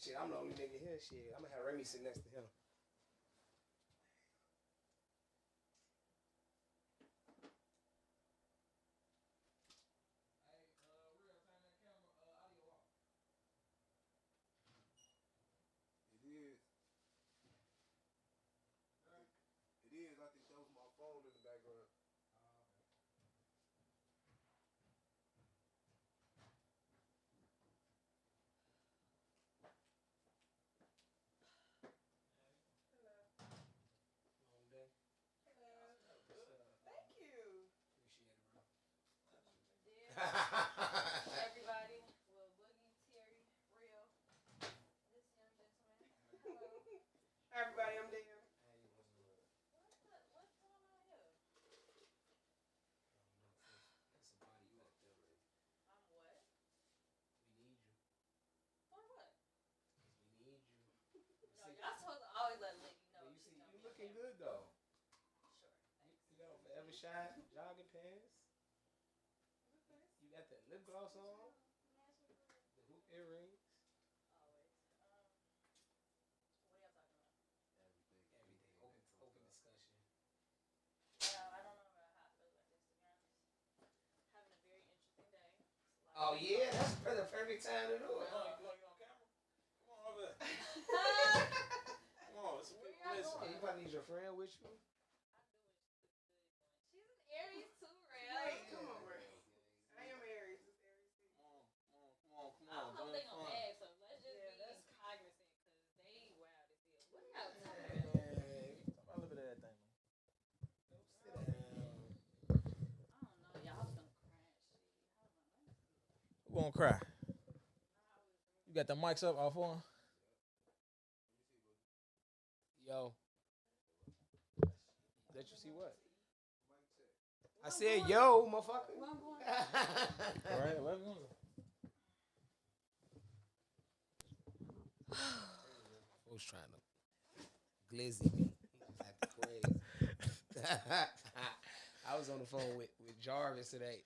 Shit, I'm the only nigga here. Shit, I'm gonna have Remy sit next to him. It is. It is. I think that was my phone in the background. Long day. Thank you. Appreciate it, bro. Everybody, well, Boogie, Terry, Real, this young gentleman. Hello. Hi, everybody, I'm Dan. Hey, what's good? What's going on here? That's a body you up there, baby. I'm what? We need you. For what? We need you. No, y'all supposed to always let lady know. You see, you looking good though. Sure. You got on Forever Shine jogging pants. You got that lip gloss on. The hoop earrings. Always. What are y'all talking about? Everything. Open discussion. I don't know how I feel about this, to be honest. Having a very interesting day. Oh yeah, that's the perfect time to do it. You want to get on camera? Come on over there. Come on, it's a big Where y'all listen. going? You probably need your friend with you. She's an Aries too, Real. Wait, come on, bro. I am Aries. It's Aries season. Come I on. don't know if they gonna Join ask, so let's just Yeah, be that's- cognizant, because they wild as hell. What are y'all talking about? Hey, talk about a little bit of everything, man. Sit down. I don't know, y'all some crash shit. Hold on, let me see. Who gonna cry? You got the mics up off on? Yo. Let you see what? I said yo, motherfucker. Where I'm going? All right, let's go. I was trying to glizzy me. Acting crazy. I was on the phone with Jarvis today.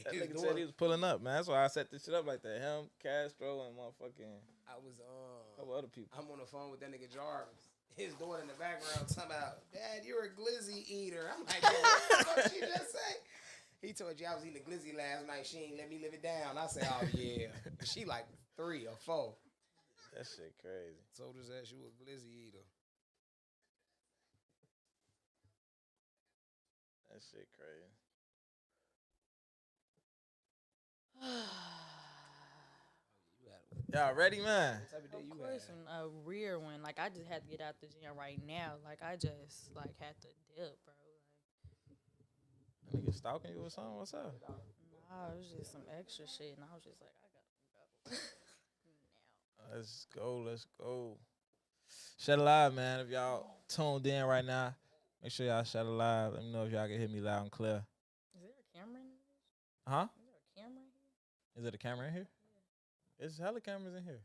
That nigga said he was pulling up, man. That's why I set this shit up like that. Him, Castro, and motherfucking I was a couple other people. I'm on the phone with that nigga Jarvis. His daughter in the background talking about, Dad, you're a glizzy eater. I'm like, yo, what the fuck she just say? He told you I was eating a glizzy last night. She ain't let me live it down. I said, oh yeah. She like 3 or 4. That shit crazy. Told us that she was a glizzy eater. That shit crazy. Y'all ready, man? What type of day Of you course, had? a rear one. Like, I just had to get out the gym right now. Like, I just, like, had to dip, bro. That nigga stalking you or something? What's up? Nah, it was just some extra shit, and I was just like, I gotta go. Let's go. Let's go. Shut Alive, man. If y'all tuned in right now, make sure y'all shut Alive. Let me know if y'all can hear me loud and clear. Is there a camera in here? Huh? Is there a camera in here? Is it a camera in here? It's hella cameras in here.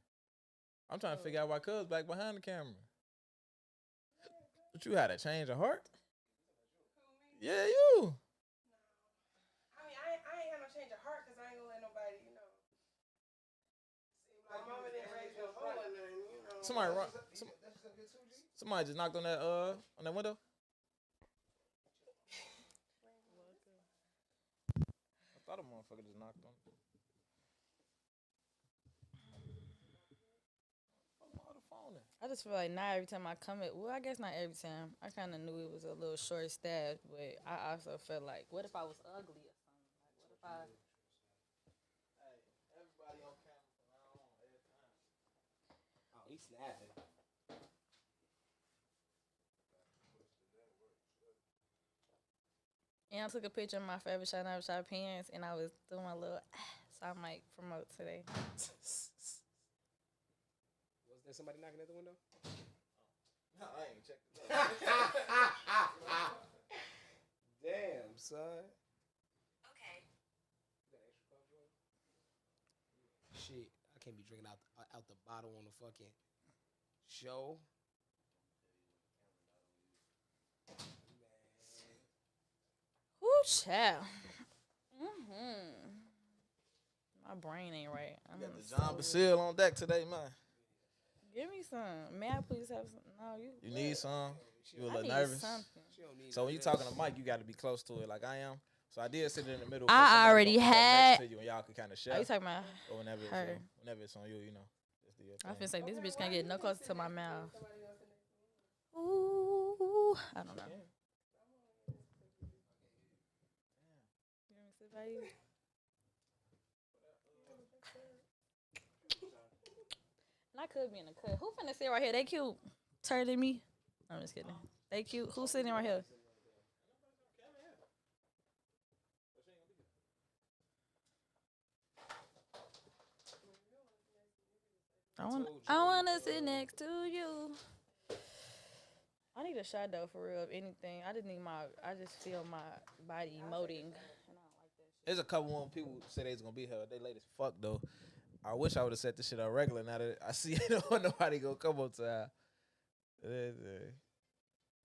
I'm trying to figure out why Cuz back behind the camera. But you had to change of heart? Yeah, you. I mean, I ain't had no change of heart because I ain't gonna let nobody, you know. My mama didn't raise no hoe or nothing, you know. Somebody just knocked on that window. I thought a motherfucker just knocked on it. I just feel like now every time I come in, well, I guess not every time. I kind of knew it was a little short staff, but I also felt like, what if I was ugly or something? Like, what if I... Hey, everybody on camera from now on, every time. Oh, he snapping. And I took a picture of my Forever Shine Never Shine pants, and I was doing my little, so I might promote today. Was there somebody knocking at the window? No, I ain't checked it out. Damn, son. Okay. You got extra cup, Joy? Shit, I can't be drinking out the bottle on the fucking show. Whoo, child. My brain ain't right. You got the John Basile on deck today, man. Give me some. May I please have some? No, You need some? You a I little need nervous? something. She don't need So when you none of talking to Mike, you got to be close to it like I am. So I did sit in the middle. I so somebody already gonna put that had- next to you and y'all could kind of share. Are you talking about? Or whenever it's, her? whenever it's on you, you know. Just do your I thing. feel like this bitch can't get no closer to my mouth. Ooh, I don't know. You want me to sit by you? And I could be in the cut. Who finna sit right here? They cute. Turning me. I'm just kidding. They cute. Who's sitting right here? I wanna sit next to you. I need a shot though, for real. If anything, I just feel my body emoting, and I don't like that shit. There's a couple more people who say they's gonna be here. They late as fuck though. I wish I would have set this shit up regular. Now that I see nobody gonna come on time. There's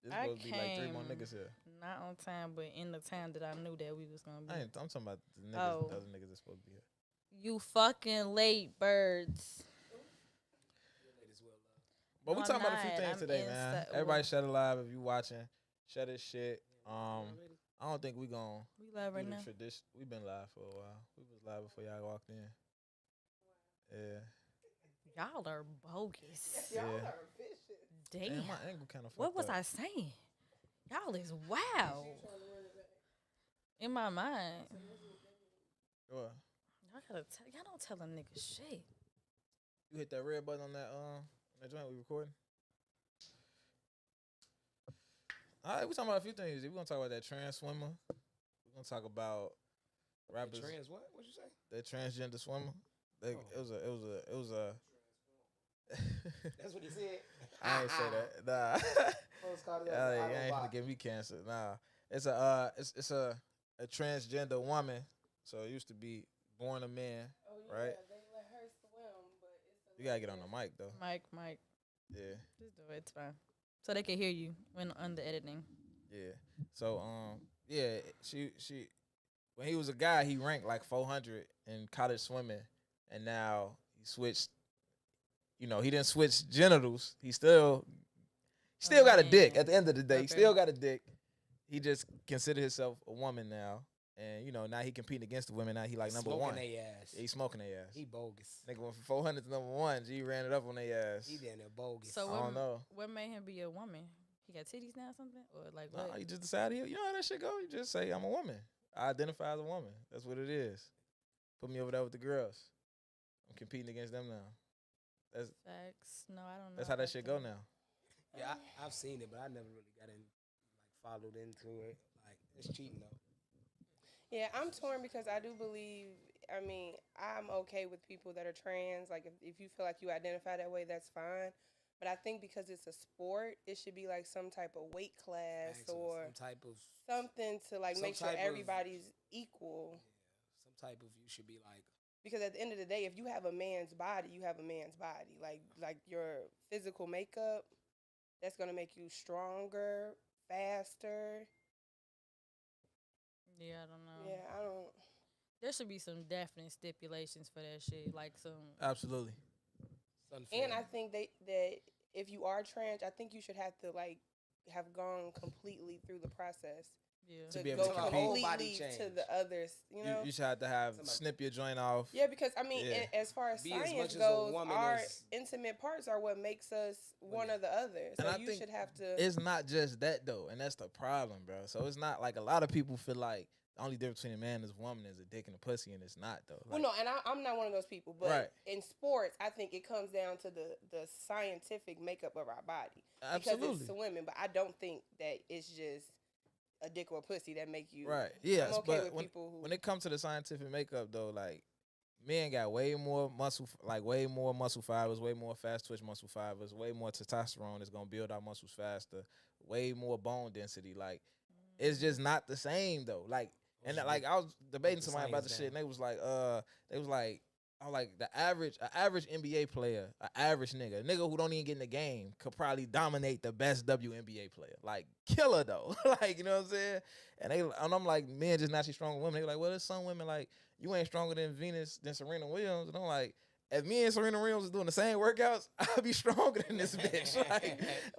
supposed to be like 3 more came- niggas here. Not on time, but in the time that I knew that we was gonna be. I'm talking about the niggas, Oh. the other niggas that's supposed to be here. You fucking late, birds. But we No, talking I'm about a few not. things I'm today, man. inside- Everybody shut it live if you watching. Shut this shit. I don't think we gon' We live right do now. the tradition. We've been live for a while. We was live before y'all walked in. Yeah. Y'all are bogus. Yeah. Damn. Damn, my angle kind of. What was I saying? Y'all is wow. In my mind, What? y'all don't tell a nigga shit. You hit that red button on that joint we recording. All right, we talking about a few things. We're gonna talk about that trans swimmer. We're gonna talk about rappers. Trans what? What'd you say? That transgender swimmer. It was a. That's what he said. I ain't say that. Nah. Postcard Yeah, you ain't gonna give me cancer. Nah. It's a transgender woman. So it used to be born a man. Right. They let her swim, but it's You gotta get on the mic though. Mike, Yeah. just do it. It's fine. So they can hear you when on the editing. Yeah. So yeah, she when he was a guy, he ranked like 400 in college swimming, and now he switched. You know, he didn't switch genitals. He still got a dick. At the end of the day, he Okay. still got a dick. He just considered himself a woman now, and you know now he competing against the women. Now he like number Smoking one. they ass. He's smoking their ass. He bogus. Nigga went from 400 to number one. G ran it up on their ass. He damn near bogus. So I don't know. what made him be a woman? He got titties now or something? Or like Nah, what? you just decided. You know how that shit go. You just say I'm a woman. I identify as a woman. That's what it is. Put me over there with the girls. I'm competing against them now. Facts. No, I don't know. That's how that about shit go now. Yeah, I've seen it, but I never really got in, like, followed into it. Like, it's cheating though. Yeah, I'm torn because I do believe. I mean, I'm okay with people that are trans. Like, if you feel like you identify that way, that's fine. But I think because it's a sport, it should be like some type of weight class Actually, or some type of something to like some make sure type of- everybody's equal. some type of you should be like Because at the end of the day, if you have a man's body, you have a man's body. Like your physical makeup, that's gonna make you stronger, faster. Yeah, I don't know. Yeah, I don't. There should be some definite stipulations for that shit. Like some. Absolutely. it's unfair. And I think that if you are trans, I think you should have to like have gone completely through the process Yeah. To to be able go to compete. completely Whole body to change. the others. You know. You should have to have Somebody- snip your joint off. Yeah, because I mean, Yeah. as far as Be as science much as a goes, woman our as- intimate parts are what makes us one Women. or the other. So And I you think should have to. It's not just that though, and that's the problem, bro. So it's not like a lot of people feel like the only difference between a man and a woman is a dick and a pussy, and it's not though. Well, Like, no, and I'm not one of those people, but Right. in sports, I think it comes down to the scientific makeup of our body. Because absolutely. it's women, but I don't think that it's just a dick or a pussy that make you. Right. Yes, I'm okay but with when, people who. when it comes to the scientific makeup though, like men got way more muscle fibers, way more fast twitch muscle fibers, way more testosterone that's gonna build our muscles faster, way more bone density. Like it's just not the same though. Like and like I was debating the somebody about the science shit, and down. they was like, I was like the average NBA player, an average nigga, a nigga who don't even get in the game could probably dominate the best WNBA player. Like killer though. Like, you know what I'm saying? And I'm like, men just naturally stronger women. They were like, well, there's some women like you ain't stronger than Serena Williams. And I'm like, if me and Serena Williams was doing the same workouts, I'd be stronger than this bitch.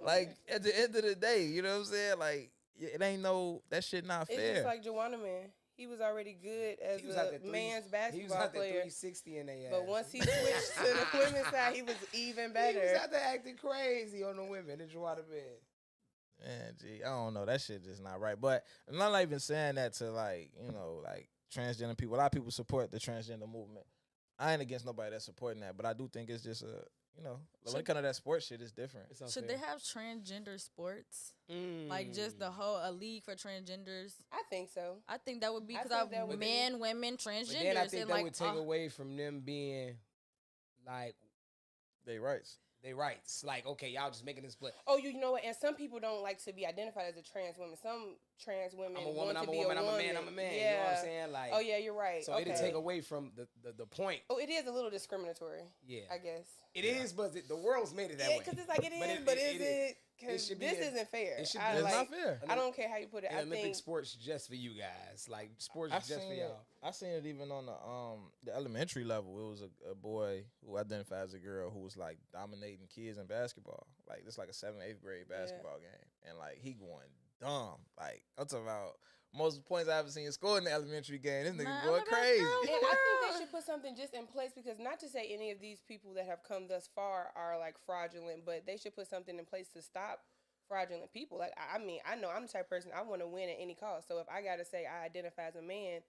Like at the end of the day, you know what I'm saying? Like it ain't that shit not It's fair. just like Joanna Man. He was already good as a man's basketball He was out there player. 360 in their ass. But once he switched to the women's side, he was even better. He was out there acting crazy on the women in Joanna Man. Man, gee, I don't know. That shit just not right. But I'm not even saying that to like, you know, like transgender people. A lot of people support the transgender movement. I ain't against nobody that's supporting that, but I do think it's just a, you know, when it comes to that sports shit, it's different. Should they have transgender sports? Like just the whole a league for transgenders? I think so. I think that would be I because think that of would men, women, transgenders. But then I think and that like, would take away from them being like They rights. they rights. Like, okay, y'all just making this play. Oh, you know what? And some people don't like to be identified as a trans woman. Some trans women I'm a woman, want I'm to a be woman, a I'm a woman. man, I'm a man. Yeah. You know what I'm saying? Like, Oh yeah, you're right. so okay. it'll take away from the point. Oh, it is a little discriminatory. Yeah. I guess. It is, but the world's made it that Yeah, way. because it's like it But is, it- but it- is it- it? it Because should be this a- isn't fair. it should I be- It's like. not fair. I don't care how you put it. And I Olympic think sports just for you guys. Like sports I is just for seen it. y'all. I seen it even on the elementary level. It was a boy who identified as a girl who was like dominating kids in basketball. Like this like a 7th, 8th grade basketball game, and like he going dumb. Like I'm talking about most points I ever seen scored in the elementary game. This nigga Nah, going I'm the best crazy. girl in And the I think world. they should put something just in place because not to say any of these people that have come thus far are like fraudulent, but they should put something in place to stop fraudulent people. Like I mean, I know I'm the type of person I want to win at any cost. So if I gotta say I identify as a man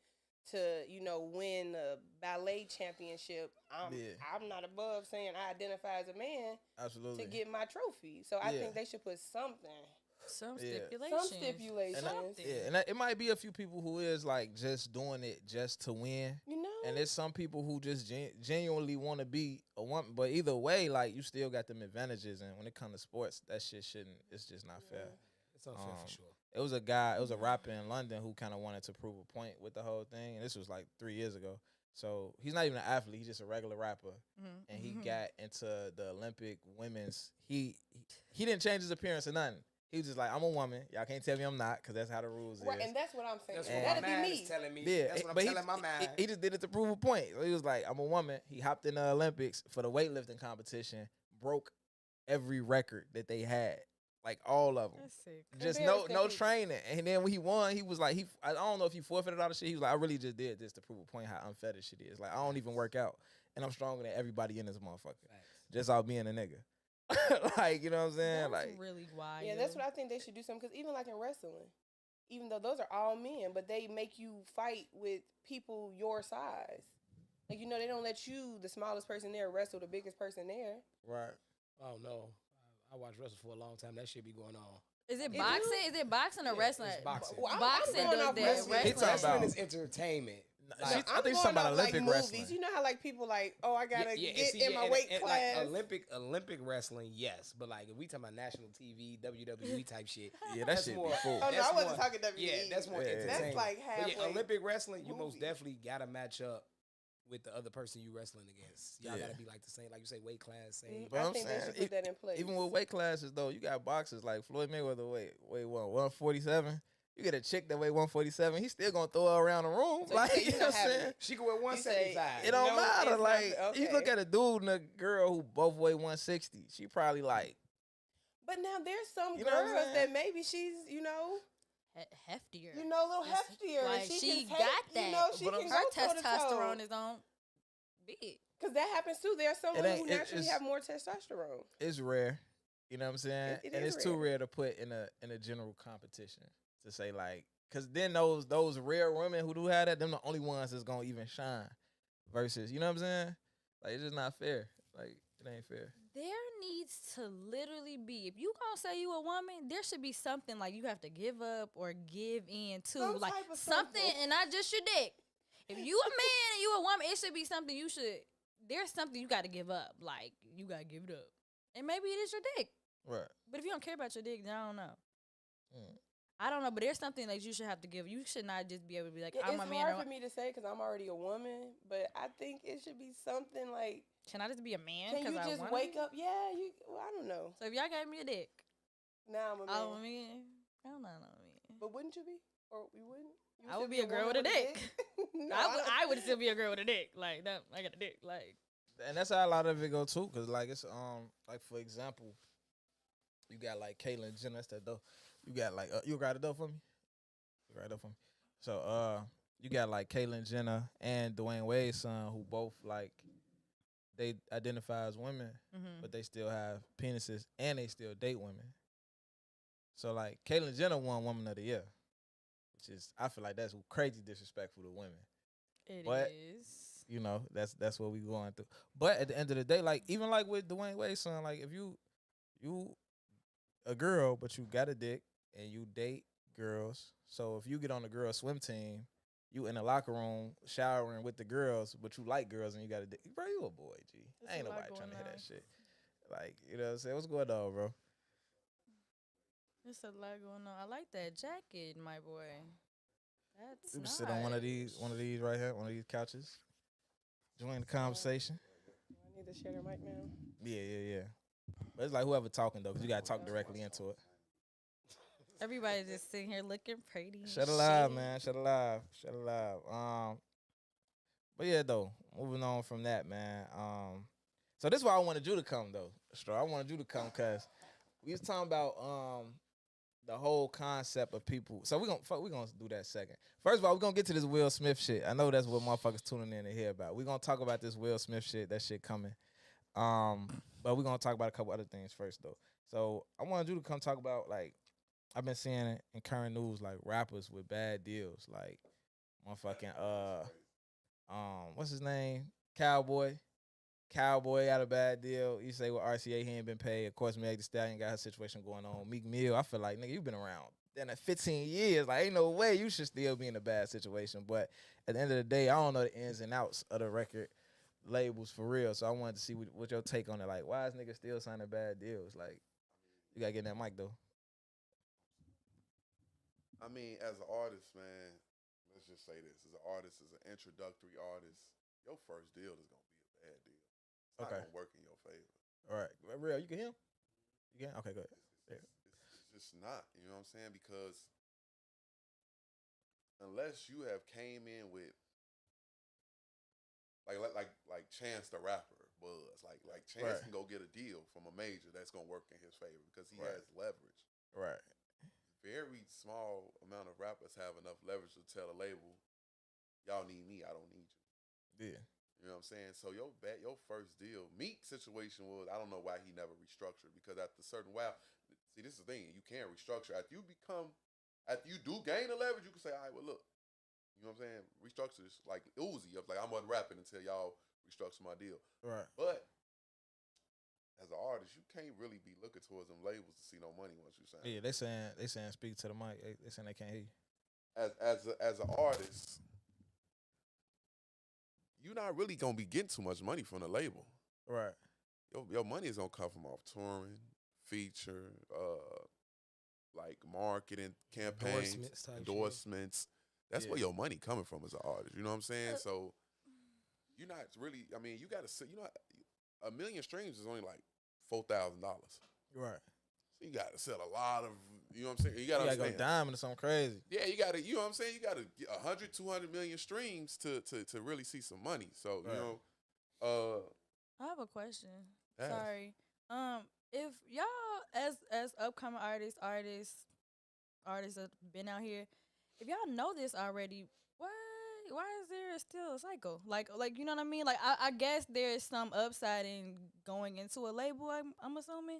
to, you know, win a ballet championship, I'm not above saying I identify as a man Absolutely. to get my trophy. So I Yeah. think they should put something. some Yeah. stipulations. Some stipulations. And Something. yeah, and it might be a few people who is like just doing it just to win. You know? And there's some people who just genuinely want to be a woman. But either way, like you still got them advantages. And when it comes to sports, that shit shouldn't. It's just not fair. It's unfair for sure. It was a guy. It was a rapper in London who kind of wanted to prove a point with the whole thing. And this was like 3 years ago. So he's not even an athlete. He's just a regular rapper. Mhm. And he got into the Olympic women's. He didn't change his appearance or nothing. He was just like, I'm a woman. Y'all can't tell me I'm not, because that's how the rules Right, is. and that's what I'm saying. That's what That'd my be man me. is telling me. Yeah, That's what I'm but telling my man. He just did it to prove a point. So he was like, I'm a woman. He hopped in the Olympics for the weightlifting competition, broke every record that they had, like all of them. That's sick. Just Embarrassed no people. training. And then when he won, he was like, I don't know if he forfeited all the shit. He was like, I really just did this to prove a point how unfair this shit is. Like, I don't even work out, and I'm stronger than everybody in this motherfucker. Just out being a nigga. Like, you know what I'm saying? That's Like, really wild. Yeah, that's what I think they should do something. Because even like in wrestling, even though those are all men, but they make you fight with people your size. Like, you know, they don't let you, the smallest person there, wrestle the biggest person there. right. I don't know. I watched wrestling for a long time. That shit be going on. Is it It boxing? do? Is it boxing or Yeah, wrestling? it's boxing. Well, I'm Boxing going does off that. wrestling. He talking Wrestling about- is entertainment. Like, Like, I think I'm she's going talking about off, like, Olympic movies. wrestling. You know how like people like, oh, I gotta and get see, in my and- weight and, class. Like Olympic wrestling, yes, but like if we talking about national TV, WWE type shit, Yeah, that that's shit more- be full. Oh, no, that's I wasn't more- talking WWE. yeah, that's more Yeah. entertainment. That's like But yeah, halfway Olympic wrestling, you most movie. definitely gotta match up with the other person you wrestling against. Y'all Yeah. gotta be like the same, like you say, weight class, same. But I I'm think they saying, should put that in place. Even with weight classes though, you got boxers like Floyd Mayweather weigh what, 147. You get a chick that weigh 147, he's still gonna throw her around the room. So like, you you say know you what not I'm having saying? it. She could wear 175. It don't No, matter. it's not- Like you look okay. at a dude and a girl who both weigh 160. She probably like, But now there's some You know what I'm girls saying? that maybe she's, Heftier. a little That's- heftier. and like, she she can take, got that. You know, she But can Her go toe to testosterone toe. is on big. Because that happens too. There are some It women ain't- who it- naturally it's- have more testosterone. it's rare. You know what I'm saying? It And is it's too rare. rare to put in a general competition to say like, cause then those rare women who do have that, them the only ones that's gonna even shine. Versus, you know what I'm saying? Like it's just not fair. Like it ain't fair. There needs to literally be, if you gonna say you a woman, there should be something like you have to give up or give in to, Some like type of something, something. and not just your dick. If you a man and you a woman, it should be something you should. There's something you got to give up. Like you got to give it up, and maybe it is your dick. Right. But if you don't care about your dick, then I don't know. Mm. I don't know, but there's something that you should have to give. You should not just be able to be like, Yeah, I'm it's a man. hard for me to say because I'm already a woman, but I think it should be something like, Can I just be a man? can you I just wanna wake be? up? Yeah, you. Well, I don't know. So if y'all gave me a dick, Now I'm a man. I'm a man. I don't know, man. But wouldn't you be? Or you wouldn't? You I would still be a girl woman with a dick. No, I don't- would still be a girl with a dick. Like that, I got a dick. Like And that's how a lot of it go too, cause like it's like for example, you got like Caitlyn Jenner. That's that dope. You got like you got it dope for me. You got it dope for me. So you got like Caitlyn Jenner and Dwayne Wade's son, who both like they identify as women, but they still have penises and they still date women. So like Caitlyn Jenner won Woman of the Year, which is I feel like that's crazy disrespectful to women. It But is. you know, that's what we going through. But at the end of the day, like even like with Dwayne Wade's son, like if you a girl but you got a dick and you date girls, so if you get on the girl swim team, you in the locker room showering with the girls, but you like girls and you got a dick, bro, you a boy, G. There's Ain't a lot nobody trying to hear going that on. shit. Like, you know what I'm saying? What's going on, bro? There's a lot going on. I like that jacket, my boy. That's We can nice. sit on one of these right here, one of these couches. Join the conversation. Do I need to share their mic now? Yeah. But it's like whoever talking though, because you gotta talk directly into it. Everybody just sitting here looking pretty. and Shut alive, shit. man. Shut alive. But yeah, though, moving on from that, man. So this is why I wanted you to come though, Straw. I wanted you to come because we was talking about the whole concept of people. So we gonna do that second. First of all, we're gonna get to this Will Smith shit. I know that's what motherfuckers tuning in to hear about. We're gonna talk about this Will Smith shit. That shit coming. But we're gonna talk about a couple other things first though. So I wanted you to come talk about like I've been seeing it in current news like rappers with bad deals, like motherfucking what's his name? Cowboy had a bad deal. You say with RCA he ain't been paid. Of course, Meg Thee Stallion got her situation going on. Meek Mill, I feel like nigga, you been around then at 15 years. Like ain't no way you should still be in a bad situation. But at the end of the day, I don't know the ins and outs of the record labels for real. So I wanted to see what your take on it. Like, why is niggas still signing bad deals? Like, you gotta get in that mic though. I mean, as an artist, man, let's just say this: as an artist, as an introductory artist, your first deal is gonna be a bad deal. It's not gonna work in your favor. All right, real, you can hear him? You can? Okay, go ahead. It's just not. You know what I'm saying? Because unless you have came in with like Chance the Rapper was like Chance can go get a deal from a major that's gonna work in his favor because he has leverage. Right. Very small amount of rappers have enough leverage to tell a label, y'all need me, I don't need you. Yeah. You know what I'm saying? So your first deal, Meek situation was, I don't know why he never restructured, because after a certain while, see, this is the thing, you can't restructure. After you do gain the leverage, you can say, all right, well, look, you know what I'm saying? Restructure this like Uzi, of like, I'm unwrapping until y'all restructure my deal. Right. But as an artist, you can't really be looking towards them labels to see no money once you sign. Yeah, they saying speak to the mic. They saying they can't hear you. As an artist, you're not really gonna be getting too much money from the label. Right. Your money is gonna come from off touring, feature, like marketing campaigns, endorsements. That's where your money coming from as an artist. You know what I'm saying? So you're not really. I mean, you gotta. You know, 1 million streams is only like $4,000. Right. So you gotta sell a lot of. You know what I'm saying? You gotta go diamond or something crazy. Yeah, you gotta. You know what I'm saying? You gotta get 100, 200 million streams to really see some money. So you know. I have a question. Ask. Sorry. If y'all as upcoming artists that been out here, if y'all know this already, why is there still a cycle? Like you know what I mean? Like I guess there is some upside in going into a label. I'm assuming,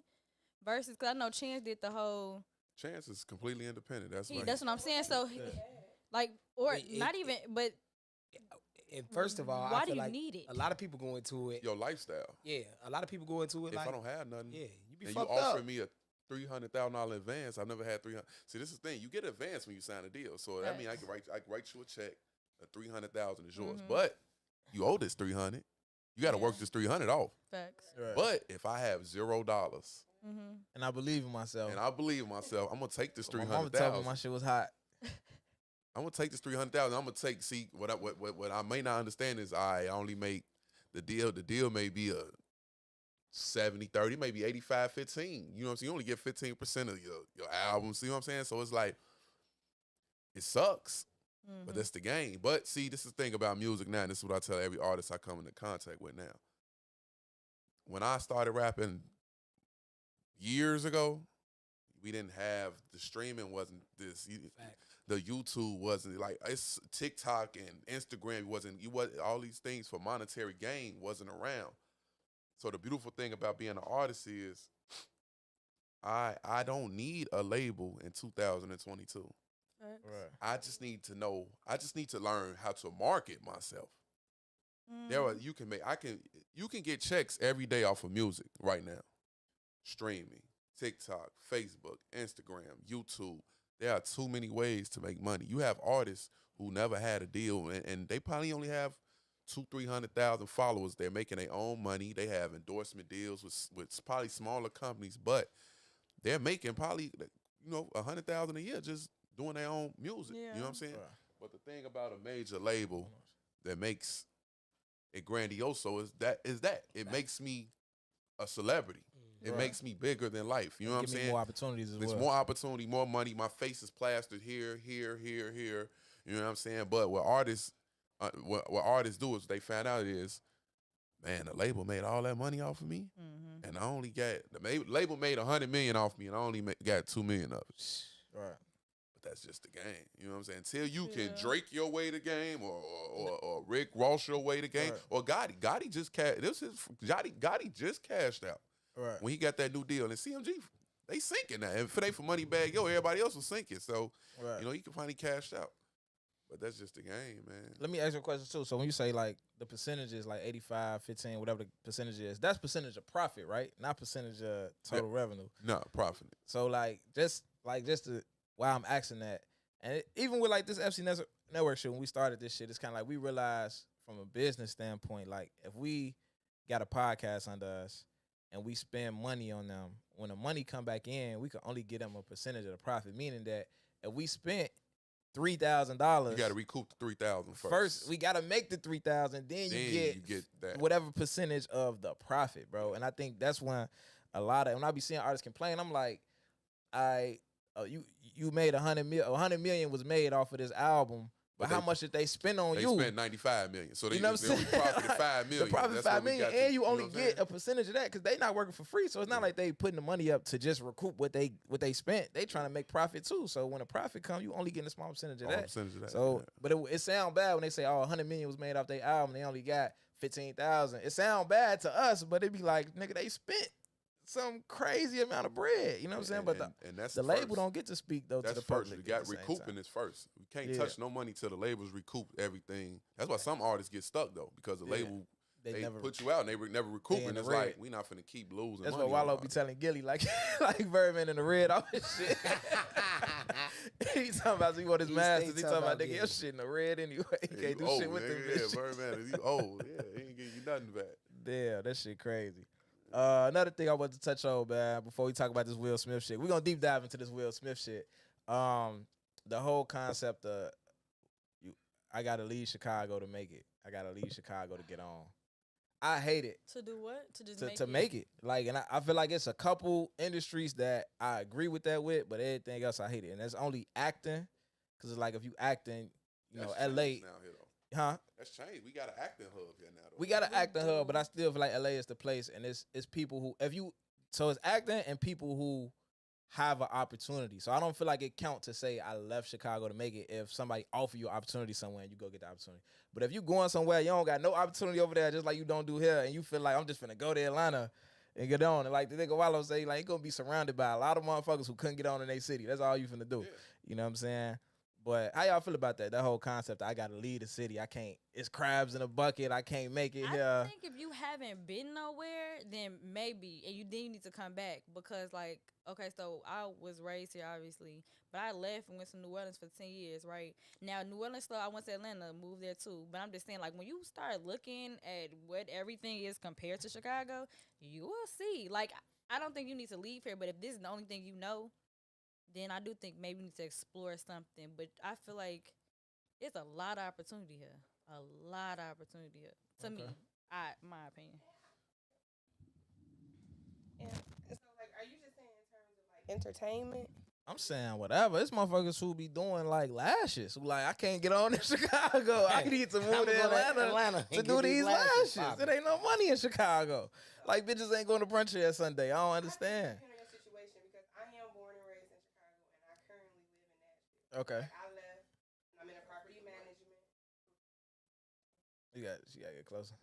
versus because I know Chance did the whole. Chance is completely independent. That's what I'm saying. So, like, or not even, but. And first of all, why I feel do you like need it? a lot of people go into it. Your lifestyle. Yeah, a lot of people go into it If like, I don't have nothing, yeah, you be and fucked you up. offering me a $300,000 advance, I've never had 300. See, this is the thing. You get advance when you sign a deal. So that means I can write you a check. A $300,000 is yours, but you owe this 300. You got to work this 300 off. Facts. Right. But if I have $0 and I believe in myself, I'm gonna take this 300,000. My mama told me my shit was hot. I'm gonna take this 300,000. I'm gonna take. See what I may not understand is I only make the deal. The deal may be a 70-30, maybe 85-15. You know what I'm saying? You only get 15% of your album. See what I'm saying? So it's like it sucks, but that's the game. But see, this is the thing about music now. And this is what I tell every artist I come into contact with now. when I started rapping years ago, we didn't have the streaming wasn't this. The YouTube wasn't like it's TikTok and Instagram wasn't. All these things for monetary gain wasn't around. So the beautiful thing about being an artist is, I don't need a label in 2022. Right. I just need to know. I just need to learn how to market myself. You can get checks every day off of music right now. Streaming, TikTok, Facebook, Instagram, YouTube. There are too many ways to make money. You have artists who never had a deal, and they probably only have 200,000-300,000 followers. They're making their own money. They have endorsement deals with probably smaller companies, but they're making probably 100,000 a year just doing their own music. Yeah. You know what I'm saying? Right. But the thing about a major label that makes it grandioso is that it makes me a celebrity. It makes me bigger than life. You know what I'm saying? More opportunities as well. It's more opportunity, more money. My face is plastered here. You know what I'm saying? But what artists do is they find out is, man, the label made all that money off of me, and I only got label made $100 million off me, and I only got $2 million of it. Right. But that's just the game. You know what I'm saying? Until you can Drake your way to game, or Rick Ross your way to game, or Gotti. Gotti just cashed out. Right. When he got that new deal, and CMG, they sinking now. If it ain't for Moneybagg Yo, everybody else was sinking. So, he can finally cash out. But that's just the game, man. Let me ask you a question, too. So when you say, like, the percentages, like 85, 15, whatever the percentage is, that's percentage of profit, right? Not percentage of total revenue. No, profit. So, just to, why I'm asking that, and even with, like, this FC Network shit, when we started this shit, it's kind of like we realized from a business standpoint, like, if we got a podcast under us, and we spend money on them, when the money come back in, we can only get them a percentage of the profit. Meaning that if we spent $3,000, you got to recoup the $3,000 first. First, we got to make the $3,000. Then you get that whatever percentage of the profit, bro. And I think that's when when I be seeing artists complain, I'm like, you made $100 million was made off of this album. But how much did they spend on you? They spent $95 million. So they profited $5 million. The profit $5 million, and you only get a percentage of that because they not working for free. So it's not like they putting the money up to just recoup what they spent. They trying to make profit too. So when a profit come, you only getting a small percentage of that. So, but it sound bad when they say, "Oh, $100 million was made off their album. They only got 15,000." It sound bad to us, but it be like, nigga, they spent some crazy amount of bread. You know what I'm saying? But that's the label don't get to speak though to the public. You got recouping is first. We can't touch no money till the labels recoup everything. That's why some artists get stuck though, because the label they never put you out and they never recoup, and it's like we not finna keep losing. That's money. what Wallow be telling Gilly, like Birdman in the red, all this shit. He talking about he want his masters. He talking about nigga, your shit in the red anyway. He can't do shit with them bitches. Yeah, Birdman, you old. Yeah, he ain't getting you nothing back. Damn, that shit crazy. Another thing I want to touch on, man, before we talk about this Will Smith shit, we're gonna deep dive into this Will Smith shit. The whole concept of I gotta leave Chicago to make it. I gotta leave Chicago to get on. I hate it. To do what? To just make it. Like, and I feel like it's a couple industries that I agree with that with, but everything else I hate it. And that's only acting, because it's like if you acting, that's LA. Huh? That's changed. We got an acting hub here now. Though. We got an acting hub, but I still feel like LA is the place, and it's people who it's acting and people who have an opportunity. So I don't feel like it count to say I left Chicago to make it if somebody offer you an opportunity somewhere and you go get the opportunity. But if you going somewhere you don't got no opportunity over there, just like you don't do here, and you feel like I'm just finna go to Atlanta and get on, and like the nigga Wallow say, like, you gonna be surrounded by a lot of motherfuckers who couldn't get on in their city. That's all you finna do. Yeah. You know what I'm saying? But how y'all feel about that? That whole concept, I gotta leave the city. I can't. It's crabs in a bucket. I can't make it here. I think if you haven't been nowhere, then maybe, and you need to come back, because, like, okay, so I was raised here, obviously, but I left and went to New Orleans for 10 years, right? Now, New Orleans, I went to Atlanta, moved there too. But I'm just saying, like, when you start looking at what everything is compared to Chicago, you will see. Like, I don't think you need to leave here, but if this is the only thing you know, then I do think maybe you need to explore something. But I feel like it's a lot of opportunity here. A lot of opportunity here. To me, my opinion. And so, like, are you just saying in terms of, like, entertainment? I'm saying whatever. It's motherfuckers who be doing like lashes. Who like I can't get on in Chicago. I need to move to Atlanta to do these lashes. There ain't no money in Chicago. Like bitches ain't going to brunch here Sunday. I don't understand. Okay. Like I left. I'm in a property management. She got to get closer.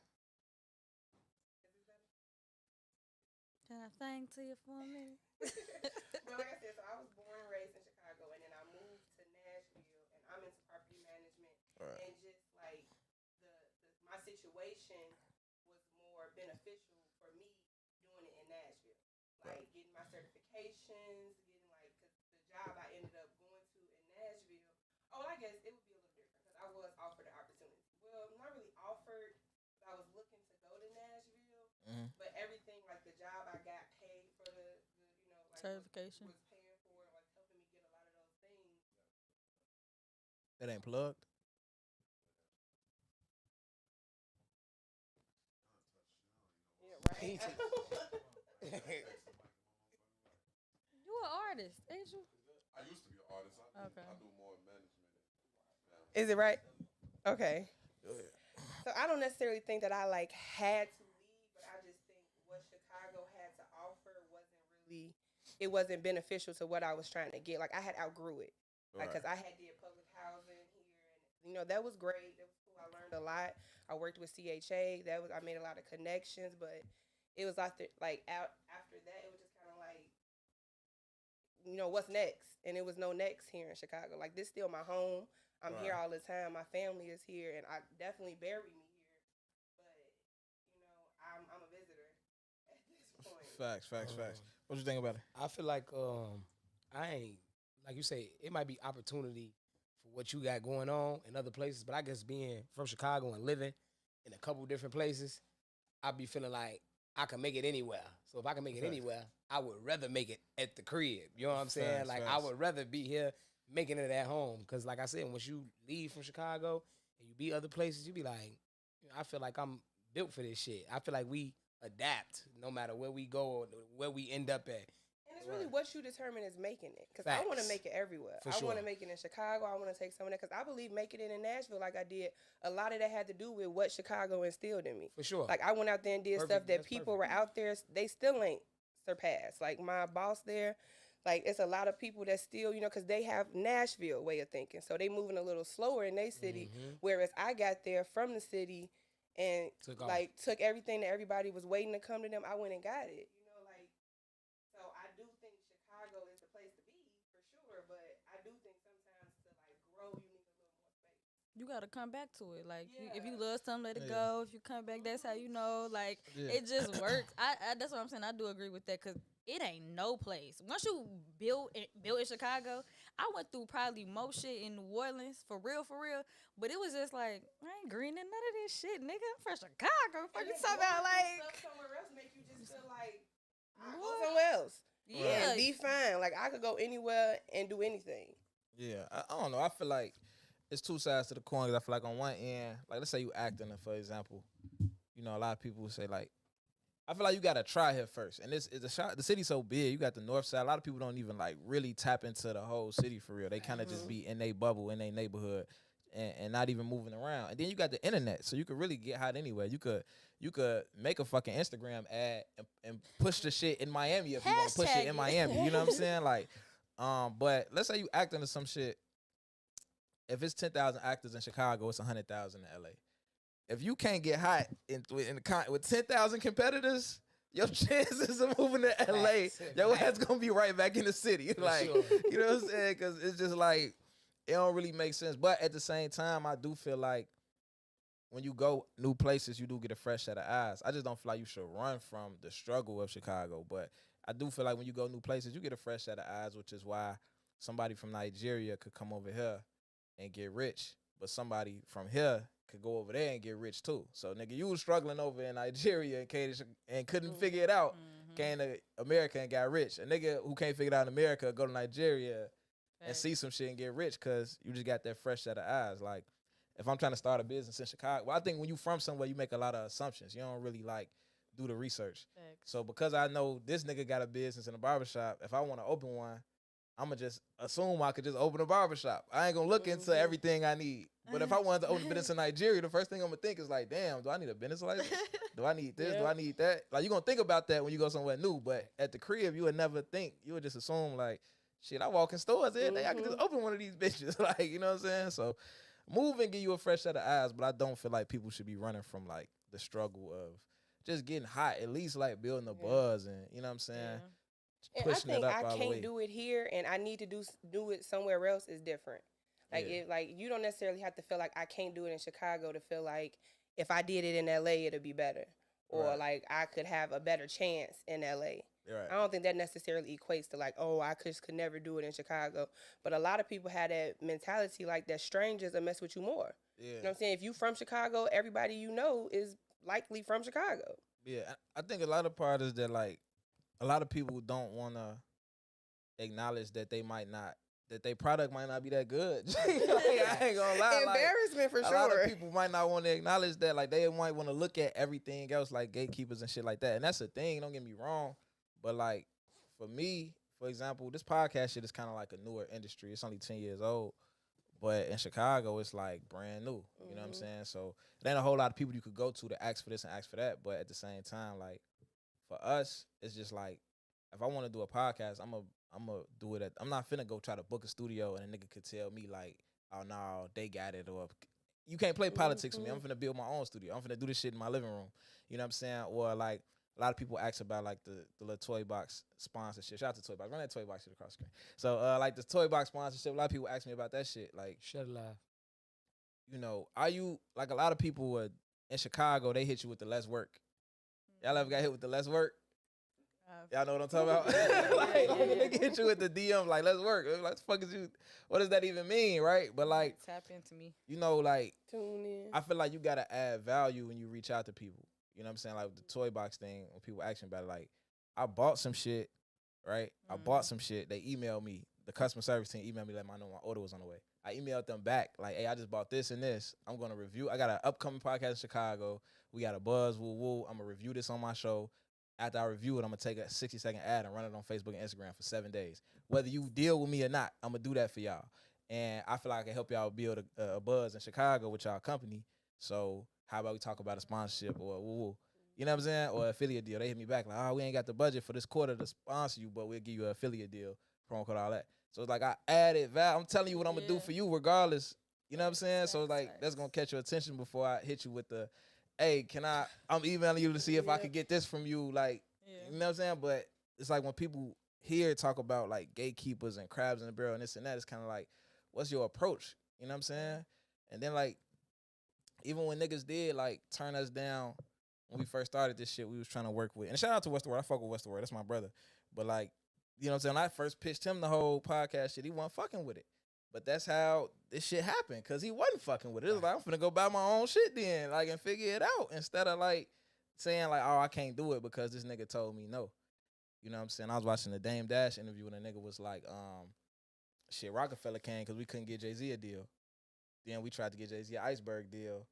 Can I sing to you for a minute? Well, like I said, so I was born and raised in Chicago, and then I moved to Nashville, and I'm into property management. Right. And just like my situation was more beneficial for me doing it in Nashville, like getting my certifications, getting like cause the job I ended up going to in Nashville. Oh, I guess it would be a little different because I was offered the opportunity. Well, not really offered. I was looking to go to Nashville, but everything like the job I got paid for the like certification was paying for, like helping me get a lot of those things. That ain't plugged. Yeah, right. You an artist, ain't you? I used to be an artist. I do more management now. Is it right? Okay. So I don't necessarily think that I like had to leave, but I just think what Chicago had to offer it wasn't beneficial to what I was trying to get. Like I had outgrew it, like because I had did public housing here, and that was great. It was cool. I learned a lot. I worked with CHA. I made a lot of connections, but it was after after that, it was just kind of like, what's next? And it was no next here in Chicago. Like this still my home. I'm here all the time. My family is here, and I definitely bury me here. But I'm a visitor at this point. Facts. What you think about it? I feel like I ain't like you say. It might be opportunity for what you got going on in other places, but I guess being from Chicago and living in a couple different places, I be feeling like I can make it anywhere. So if I can make it anywhere, I would rather make it at the crib. You know what I'm saying? I would rather be here making it at home. Because like I said, once you leave from Chicago and you be other places, you be like, I feel like I'm built for this shit. I feel like we adapt no matter where we go or where we end up at. And it's really what you determine is making it. Because I want to make it everywhere. I want to make it in Chicago. I want to take some of that. Because I believe making it in Nashville like I did, a lot of that had to do with what Chicago instilled in me. For sure. Like I went out there and did stuff that people were out there, they still ain't surpassed. Like my boss there, like it's a lot of people that still, because they have Nashville way of thinking. So they moving a little slower in their city. Whereas I got there from the city and took everything that everybody was waiting to come to them. I went and got it. So I do think Chicago is the place to be for sure. But I do think sometimes to grow, you need a little more space. You gotta come back to it. Like if you love something, let it go. If you come back, that's how you know. Like it just works. I that's what I'm saying. I do agree with that because it ain't no place. Once you built in Chicago, I went through probably more shit in New Orleans for real. But it was just like I ain't green in none of this shit, nigga. I'm from Chicago. Fuck you talking about like somewhere else make you just feel like somewhere else. Yeah, and be fine. Like I could go anywhere and do anything. Yeah, I don't know. I feel like it's two sides to the coin. 'Cause I feel like on one end, like let's say you acting, for example, a lot of people say like, I feel like you gotta try here first. And the city's so big. You got the north side. A lot of people don't even like really tap into the whole city for real. They kind of just be in their bubble, in their neighborhood, and not even moving around. And then you got the internet, so you could really get hot anywhere. You could make a fucking Instagram ad and push the shit in Miami if you want to push it in Miami. You know what I'm saying? Like, but let's say you acting to some shit. If it's 10,000 actors in Chicago, it's 100,000 in LA. If you can't get hot with 10,000 competitors, your chances of moving to LA, your ass gonna be right back in the city. Like, you know what I'm saying? Because it's just like it don't really make sense. But at the same time, I do feel like when you go new places, you do get a fresh set of eyes. I just don't feel like you should run from the struggle of Chicago. But I do feel like when you go new places, you get a fresh set of eyes, which is why somebody from Nigeria could come over here and get rich, but somebody from here could go over there and get rich too. So nigga, you was struggling over in Nigeria and couldn't figure it out. Came to America and got rich. A nigga who can't figure it out in America go to Nigeria and see some shit and get rich because you just got that fresh set of eyes. Like if I'm trying to start a business in Chicago, well, I think when you from somewhere, you make a lot of assumptions. You don't really like do the research. So because I know this nigga got a business in a barbershop, if I want to open one, I'ma just assume I could just open a barbershop. I ain't gonna look into everything I need. But if I wanted to open a business in Nigeria, the first thing I'm gonna think is like, damn, do I need a business license? Do I need this? Do I need that? Like, you gonna think about that when you go somewhere new. But at the crib, you would never think. You would just assume like, shit, I walk in stores every day. I can just open one of these bitches. Like, you know what I'm saying? So move and give you a fresh set of eyes. But I don't feel like people should be running from like the struggle of just getting hot. At least like building a buzz and, you know what I'm saying? Yeah. And I think I can't do it here, and I need to do it somewhere else is different. Like you don't necessarily have to feel like I can't do it in Chicago to feel like if I did it in LA it'll be better, or like I could have a better chance in LA. Right. I don't think that necessarily equates to like, oh, I could never do it in Chicago. But a lot of people have that mentality like that strangers will mess with you more. Yeah. You know what I'm saying? If you from Chicago, everybody you know is likely from Chicago. Yeah, I think a lot of part is that like a lot of people don't want to acknowledge that they might not, that their product might not be that good. Like, I ain't gonna lie. Embarrassment for sure. A lot of people might not want to acknowledge that. Like, they might want to look at everything else like gatekeepers and shit like that. And that's the thing. Don't get me wrong. But like, for me, for example, this podcast shit is kind of like a newer industry. It's only 10 years old. But in Chicago, it's like brand new. You know what I'm saying? So it ain't a whole lot of people you could go to ask for this and ask for that. But at the same time, like, for us, it's just like, if I want to do a podcast, I'm a do it. I'm not finna go try to book a studio and a nigga could tell me like, oh no, they got it, or you can't play politics with me. I'm finna build my own studio. I'm finna do this shit in my living room. You know what I'm saying? Or like a lot of people ask about like the little toy box sponsorship. Shout out to Toy Box. Run that Toy Box shit across the screen. So like the Toy Box sponsorship. A lot of people ask me about that shit. Like, shut alive. You know, are you like a lot of people would in Chicago? They hit you with the less work. Y'all ever got hit with the less work? Y'all know what I'm talking about? Like, nigga hit you with the DM, like, let's work. Like, the fuck is you? What does that even mean, right? But like, tap into me. You know, like, tune in. I feel like you gotta add value when you reach out to people. You know what I'm saying? Like the Toy Box thing, when people ask me about it, like, I bought some shit, right? I bought some shit. They emailed me. The customer service team emailed me, let me know my order was on the way. I emailed them back, like, hey, I just bought this and this. I'm gonna review. I got an upcoming podcast in Chicago. We got a buzz, woo woo. I'm gonna review this on my show. After I review it, I'm gonna take a 60-second ad and run it on Facebook and Instagram for 7 days. Whether you deal with me or not, I'm gonna do that for y'all. And I feel like I can help y'all build a buzz in Chicago with y'all company. So how about we talk about a sponsorship or woo woo? You know what I'm saying? Or affiliate deal. They hit me back like, oh, we ain't got the budget for this quarter to sponsor you, but we'll give you an affiliate deal, promo code, all that. So it's like I added value. I'm telling you what I'm gonna do for you regardless. You know what I'm saying? So it's like that's gonna catch your attention before I hit you with the, hey, I'm emailing you to see if I could get this from you. Like, you know what I'm saying? But it's like when people hear talk about like gatekeepers and crabs in the barrel and this and that, it's kind of like, what's your approach? You know what I'm saying? And then like, even when niggas did like turn us down when we first started this shit, we was trying to work with, and shout out to West the Word. I fuck with West the Word. That's my brother. But like, you know what I'm saying? When I first pitched him the whole podcast shit, he wasn't fucking with it. But that's how this shit happened, because he wasn't fucking with it. It was like, I'm finna go buy my own shit then, like, and figure it out, instead of like saying like, oh, I can't do it because this nigga told me no. You know what I'm saying? I was watching the Dame Dash interview and the nigga was like, shit, Rockefeller came because we couldn't get Jay-Z a deal. Then we tried to get Jay-Z an Iceberg deal,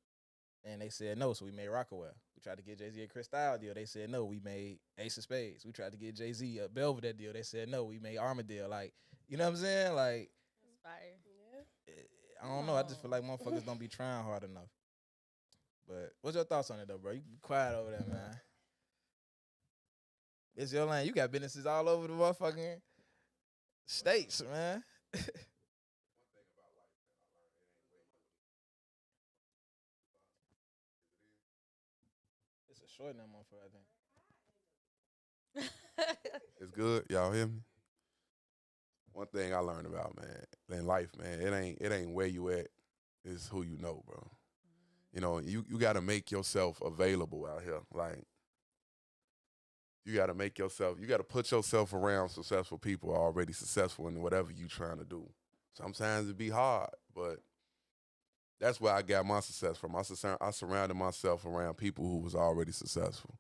and they said no, so we made Rockaway. We tried to get Jay-Z a Chris Style deal. They said no, we made Ace of Spades. We tried to get Jay-Z a Belvedere deal. They said no, we made Armadale. Like, you know what I'm saying? Like, fire. I don't know. I just feel like motherfuckers don't be trying hard enough. But what's your thoughts on it, though, bro? You be quiet over there, man. It's your lane. You got businesses all over the motherfucking states, man. It's a short in that motherfucker, I think. It's good. Y'all hear me? One thing I learned about, man, in life, man, it ain't where you at, it's who you know, bro. You know, you got to make yourself available out here. Like, you got to put yourself around successful people already successful in whatever you trying to do. Sometimes it be hard, but that's where I got my success from. I surrounded myself around people who was already successful.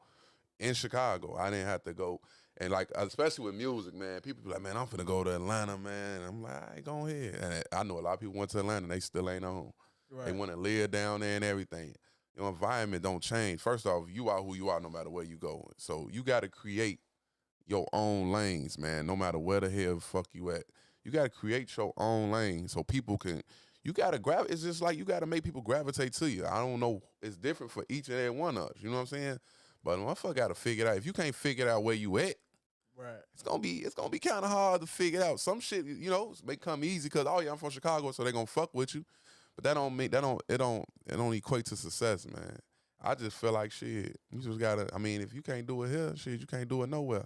In Chicago, I didn't have to go. And like, especially with music, man, people be like, man, I'm finna go to Atlanta, man. And I'm like, all right, go ahead. And I know a lot of people went to Atlanta and they still ain't home. Right. They want to live down there and everything. Your environment don't change. First off, you are who you are no matter where you go. So you got to create your own lanes, man, no matter where the hell the fuck you at. You got to create your own lane so people can. You got to it's just like you got to make people gravitate to you. I don't know. It's different for each and every one of us. You know what I'm saying? But motherfucker got to figure it out. If you can't figure it out where you at, Right. it's gonna be kind of hard to figure out. Some shit, may come easy because I'm from Chicago, so they gonna fuck with you. But that don't equate to success, man. I just feel like shit. You just gotta. I mean, if you can't do it here, shit, you can't do it nowhere.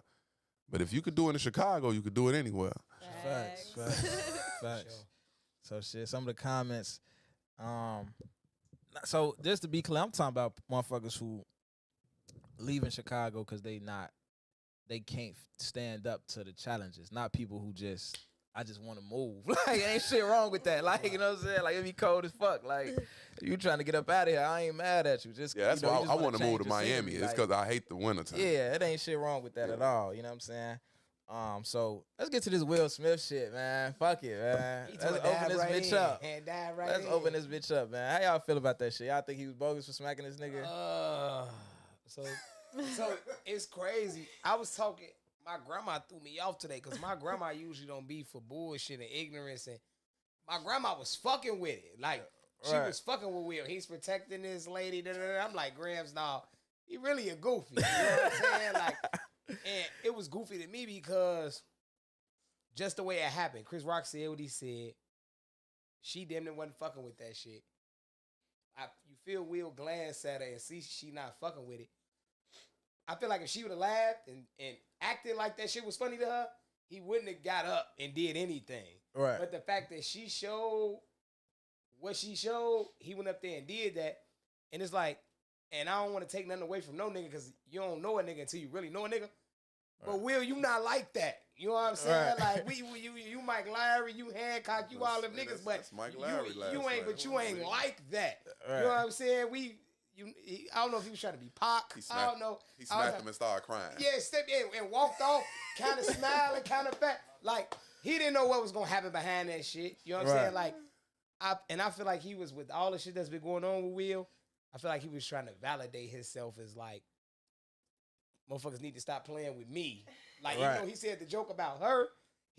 But if you could do it in Chicago, you could do it anywhere. Facts. So shit. Some of the comments. So just to be clear, I'm talking about motherfuckers who leaving Chicago because they can't stand up to the challenges. Not people who I just want to move. Like, ain't shit wrong with that. Like, you know what I'm saying? Like, it be cold as fuck. Like, you trying to get up out of here, I ain't mad at you. Just that's why I want to move to Miami. Scenery. It's because I hate the wintertime. Yeah, it ain't shit wrong with that at all. You know what I'm saying? So let's get to this Will Smith shit, man. Fuck it, man. Let's open this bitch up. Let's open this bitch up, man. How y'all feel about that shit? Y'all think he was bogus for smacking this nigga? So it's crazy. I was talking. My grandma threw me off today because my grandma usually don't be for bullshit and ignorance, and my grandma was fucking with it. Like she was fucking with Will. He's protecting this lady. Da, da, da. I'm like, Grams, nah, he really a goofy. You know what I'm saying? Like, and it was goofy to me because just the way it happened. Chris Rock said what he said. She damn near wasn't fucking with that shit. You feel Will glance at her and see she not fucking with it. I feel like if she would have laughed and acted like that shit was funny to her, he wouldn't have got up and did anything. Right. But the fact that she showed what she showed, he went up there and did that. And it's like, and I don't want to take nothing away from no nigga because you don't know a nigga until you really know a nigga. Right. But Will, you not like that. You know what I'm saying? Right. Like you Mike Larry, you Hancock, you all them niggas, but you ain't like that. Right. You know what I'm saying? I don't know if he was trying to be Pac. I don't know. He smacked him and started crying. Yeah, stepped in and walked off, kind of smiling, kind of fat. Like, he didn't know what was going to happen behind that shit. You know what I'm saying? Like, I feel like he was, with all the shit that's been going on with Will, I feel like he was trying to validate himself as like, motherfuckers need to stop playing with me. Like, even though he said the joke about her,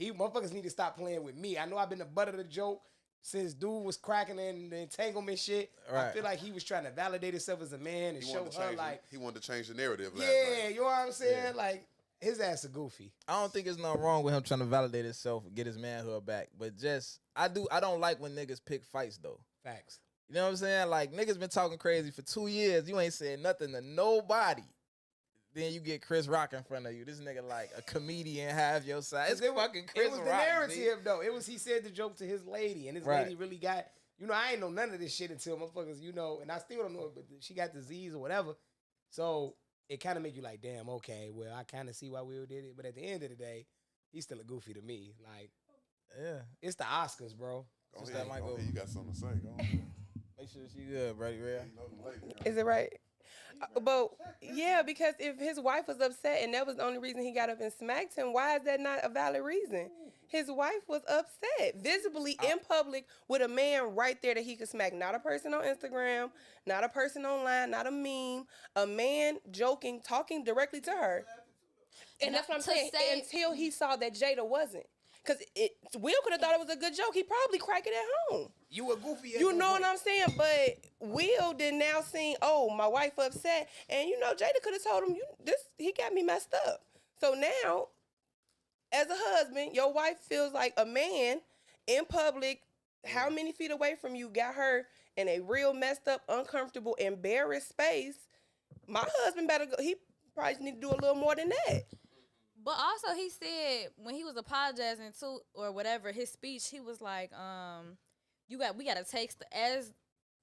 motherfuckers need to stop playing with me. I know I've been the butt of the joke since dude was cracking in the entanglement shit. Right. I feel like he was trying to validate himself as a man and show her like he wanted to change the narrative. Yeah, you know what I'm saying? Yeah. Like, his ass a goofy. I don't think there's nothing wrong with him trying to validate himself and get his manhood back. But I don't like when niggas pick fights though. Facts. You know what I'm saying? Like, niggas been talking crazy for 2 years. You ain't saying nothing to nobody. Then you get Chris Rock in front of you. This nigga like a comedian, half your side. It's fucking Chris Rock. It was the narrative, though. He said the joke to his lady, and his lady really got, I ain't know none of this shit until motherfuckers, and I still don't know it, but she got disease or whatever. So it kind of make you like, damn, okay, well, I kind of see why Will did it. But at the end of the day, he's still a goofy to me. Like, yeah, it's the Oscars, bro. Go ahead, you got something to say. Go ahead. Make sure she good, Brady Ray. Is it right? But yeah, because if his wife was upset and that was the only reason he got up and smacked him, why is that not a valid reason? His wife was upset, visibly in public with a man right there that he could smack. Not a person on Instagram, not a person online, not a meme. A man joking, talking directly to her. And that's what I'm saying. Until he saw that Jada wasn't. Because Will could have thought it was a good joke. He probably cracked it at home. You a goofy. You know what I'm saying? But Will did now see, my wife upset. And, Jada could have told him, he got me messed up. So now, as a husband, your wife feels like a man in public, how many feet away from you, got her in a real messed up, uncomfortable, embarrassed space. My husband better go. He probably need to do a little more than that. But also, he said when he was apologizing to or whatever his speech, he was like, we gotta take as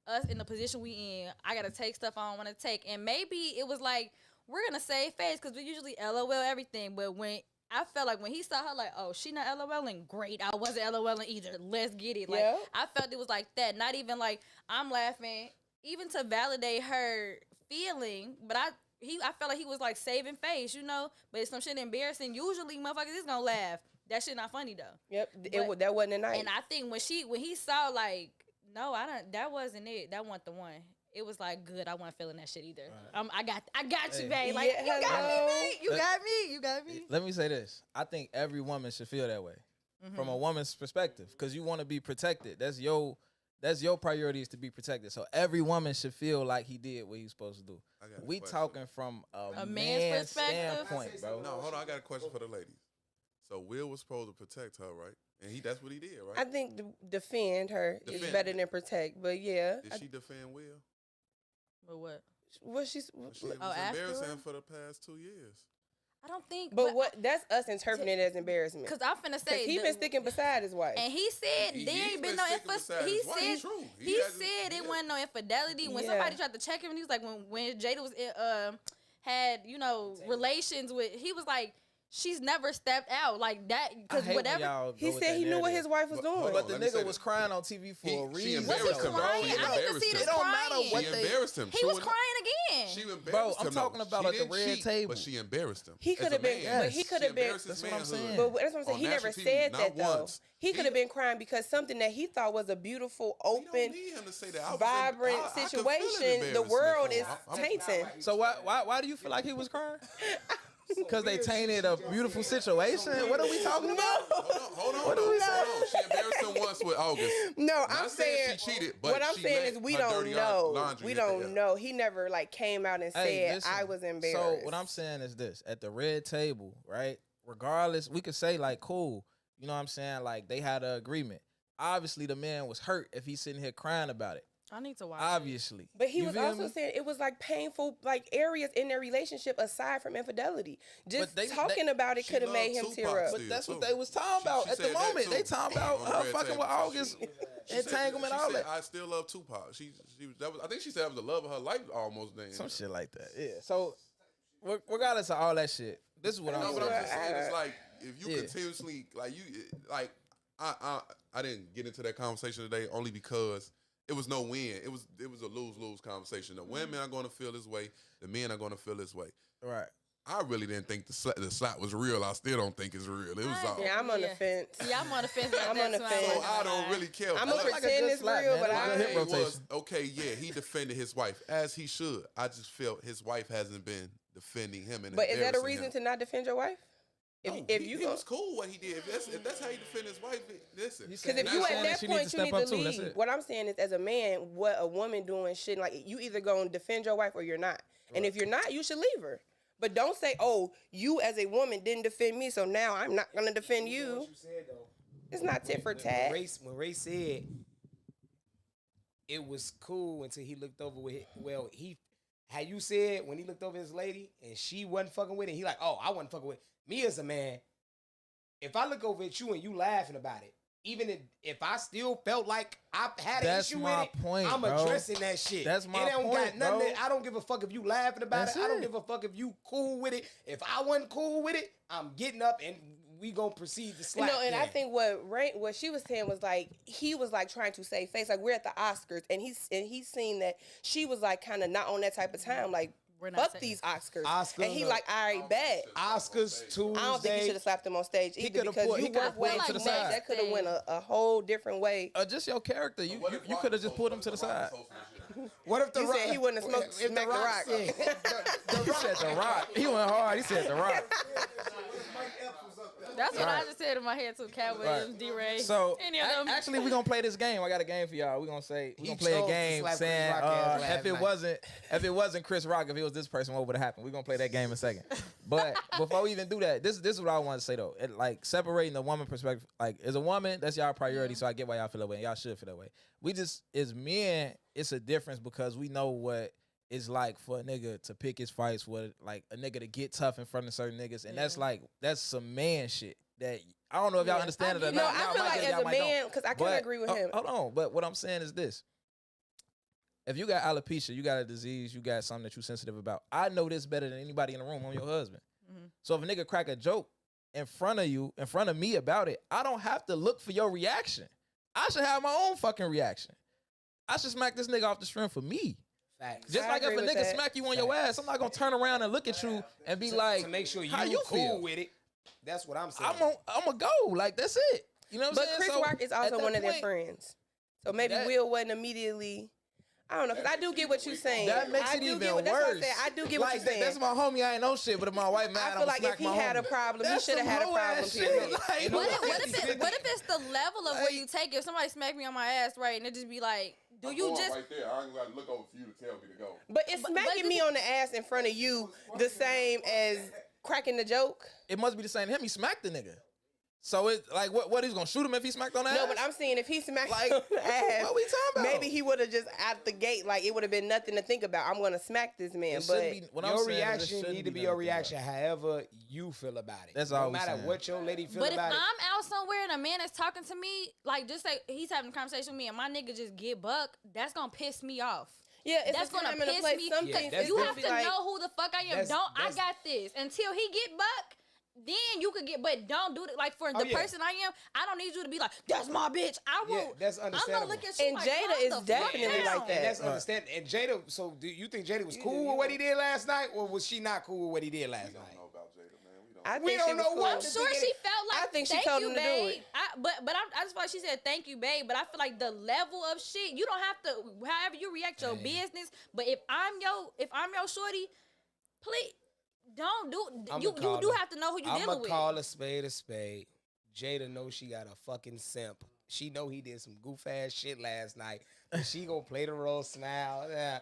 us in the position we in. I gotta take stuff I don't want to take, and maybe it was like we're gonna save face because we usually LOL everything. But when I felt like when he saw her, like, oh, she not LOLing, great. I wasn't LOLing either. Let's get it. Like I felt it was like that. Not even like I'm laughing, even to validate her feeling, but I felt like he was like saving face, but it's some shit embarrassing. Usually motherfuckers is gonna laugh. That shit not funny though. Yep, that wasn't a night. And I think when he saw like, no, that wasn't it. That wasn't the one. It was like, good. I wasn't feeling that shit either. Right. I got you, babe. Like you got me, babe. You got me. Let me say this. I think every woman should feel that way. from a woman's perspective, because you want to be protected. That's your priority, is to be protected. So every woman should feel like he did what he was supposed to do. We talking from a man's standpoint, bro. No, hold on. I got a question for the ladies. So Will was supposed to protect her, right? And that's what he did, right? I think defend her is better than protect, but yeah. Did she defend Will? But what? What She was embarrassing for the past 2 years. I don't think. But what? That's us interpreting it as embarrassment. Because I'm finna say he been sticking beside his wife, and he said there ain't been no infidelity. He said it wasn't no infidelity. When somebody tried to check him, and he was like, when Jada was had relations with, he was like, she's never stepped out like that, because whatever he said, he knew what his wife was doing. But the nigga was crying on TV for a reason. Was he crying? I need to see this crying. It don't matter what they embarrassed him. He was crying again. She embarrassed him. Bro, I'm talking about at the red table. But she embarrassed him. He could have been, but he could have been. That's what I'm saying. But that's what I'm saying. He never said that though. He could have been crying because something that he thought was a beautiful, open, vibrant situation, the world is tainting. So why do you feel like he was crying? Because they tainted a beautiful situation. What are we talking about? Hold on. She embarrassed him once with August. No, I'm saying she cheated. But what I'm saying is we don't know. We don't know. He never came out and said, listen, I was embarrassed. So what I'm saying is this: at the red table, right? Regardless, we could say cool. You know what I'm saying? Like they had an agreement. Obviously, the man was hurt if he's sitting here crying about it. I need to watch. Obviously, but he was also saying it was painful, areas in their relationship aside from infidelity. Just talking about it could have made him tear up. But that's what they was talking about at the moment. They talking about her fucking with August, entanglement, all that. I still love Tupac. I think she said that was the love of her life almost. Then some shit like that. Yeah. So regardless of all that shit, this is what I'm saying. But I'm just saying, it's like if you continuously I didn't get into that conversation today only because it was no win. It was a lose-lose conversation. The women are going to feel this way. The men are going to feel this way. Right. I really didn't think the slap was real. I still don't think it's real. It was all. Yeah, I'm on the fence. Yeah, I'm on the fence. I'm on the fence. So I don't really care. I'm going to pretend it's real, but it was, okay, yeah, he defended his wife, as he should. I just felt his wife hasn't been defending him. But is that a reason to not defend your wife? It was cool what he did. If that's how you defend his wife, listen. Because if you at that point, you need to leave. What I'm saying is, as a man, what a woman doing shouldn't, you either going to defend your wife or you're not. Right. And if you're not, you should leave her. But don't say, oh, you as a woman didn't defend me, so now I'm not going to defend you. What you said, though. It's not tit for tat. When Ray said it was cool until he looked over with had you said when he looked over his lady and she wasn't fucking with it, he like, oh, I wasn't fucking with it. Me as a man, if I look over at you and you laughing about it, even if I still felt like I had an issue with it, I'm addressing that shit. That's my point, bro. I don't give a fuck if you laughing about it. I don't give a fuck if you cool with it. If I wasn't cool with it, I'm getting up and we gonna proceed to slap. No, and I think what she was saying was he was trying to save face. We're at the Oscars and he's seen that she was kind of not on that type of time. Fuck these Oscars. And he all right, bet. Oscars Tuesday. I don't think you should have slapped him on stage either because you work way too much. That could have went a whole different way. Just your character. You could have just pulled him to the side. What if said he wouldn't have smoked the Rock? He said the Rock. He went hard. He said the Rock. That's what I just said in my head too. Cat Williams, D-Ray. So actually, we're gonna play this game. I got a game for y'all. We're gonna play a game saying if it wasn't Chris Rock, if it was this person, what would have happened? We're gonna play that game in a second. But before we even do that, this is what I want to say though. Separating the woman perspective, as a woman, that's y'all priority. So I get why y'all feel that way. And y'all should feel that way. We just as men, it's a difference because we know what it's like for a nigga to pick his fights with a nigga to get tough in front of certain niggas. And that's some man shit that I don't know if y'all understand it or not. No, I feel like as a man, because I can't agree with him. Hold on. But what I'm saying is this. If you got alopecia, you got a disease, you got something that you're sensitive about. I know this better than anybody in the room. I'm your husband. Mm-hmm. So if a nigga crack a joke in front of me about it, I don't have to look for your reaction. I should have my own fucking reaction. I should smack this nigga off the string for me. Facts. Just like if a nigga smack you on your ass, I'm not gonna turn around and look at you and be to make sure you cool with it. That's what I'm saying. I'm gonna go. That's it. You know what I'm saying? But Chris Rock is also one of their friends. So maybe Will wasn't immediately. I don't know, because I do get what you're saying. That makes I it do even get worse. That's what I said. I do get what you're saying. That's my homie. I ain't no shit, but if my wife mad, I feel like if he had a problem, he should have had a problem. Period. Like, What if it's the level of where you take it? If somebody smack me on my ass, right, and it just be like, I'm you going just right there? I ain't got to look over for you to tell me to go. But is smacking me on the ass in front of you the same as cracking the joke? It must be the same to him. He smacked the nigga. So it like what he's gonna shoot him if he smacked on the ass? No, but I'm saying if he smacked Like, on the ass, what we talking about? maybe he would have just out the gate, like it would have been nothing to think about. I'm gonna smack this man, It but shouldn't be- what I'm Your saying is it reaction shouldn't need to be nothing your to think reaction, about. however you feel about it. That's no all we matter saying. what your lady feel But if about it. I'm out somewhere and a man is talking to me, like just say he's having a conversation with me and my nigga just get buck, that's gonna piss me off. yeah, it's That's a gonna time and a piss place. me. Some Yeah, things that's You it's have gonna to be like, know who the fuck I am. I that's- got this. Until he get buck, then you could get, but don't do it. Like for the yeah. person I am, I don't need you to be like, that's my bitch. I Yeah, won't. that's I'm understandable. gonna look at you And like, Jada calm is the fuck definitely down. like that. And that's understandable. And Jada, so do you think Jada was cool you with what he did last night, or was she not cool with what he did last We night? don't know about Jada, man. We don't. I We think don't she was know cool. what I'm to sure think she it- felt like I think she thank told you, him to do babe. it. I just thought she said thank you, babe. But I feel like the level of shit, you don't have to. However you react your business. But if I'm your shorty, please don't do. You do have to know who you I'm dealing gonna with. call a spade a spade. Jada knows she got a fucking simp. She know he did some goof ass shit last night. But she gonna play the role smile. Yeah.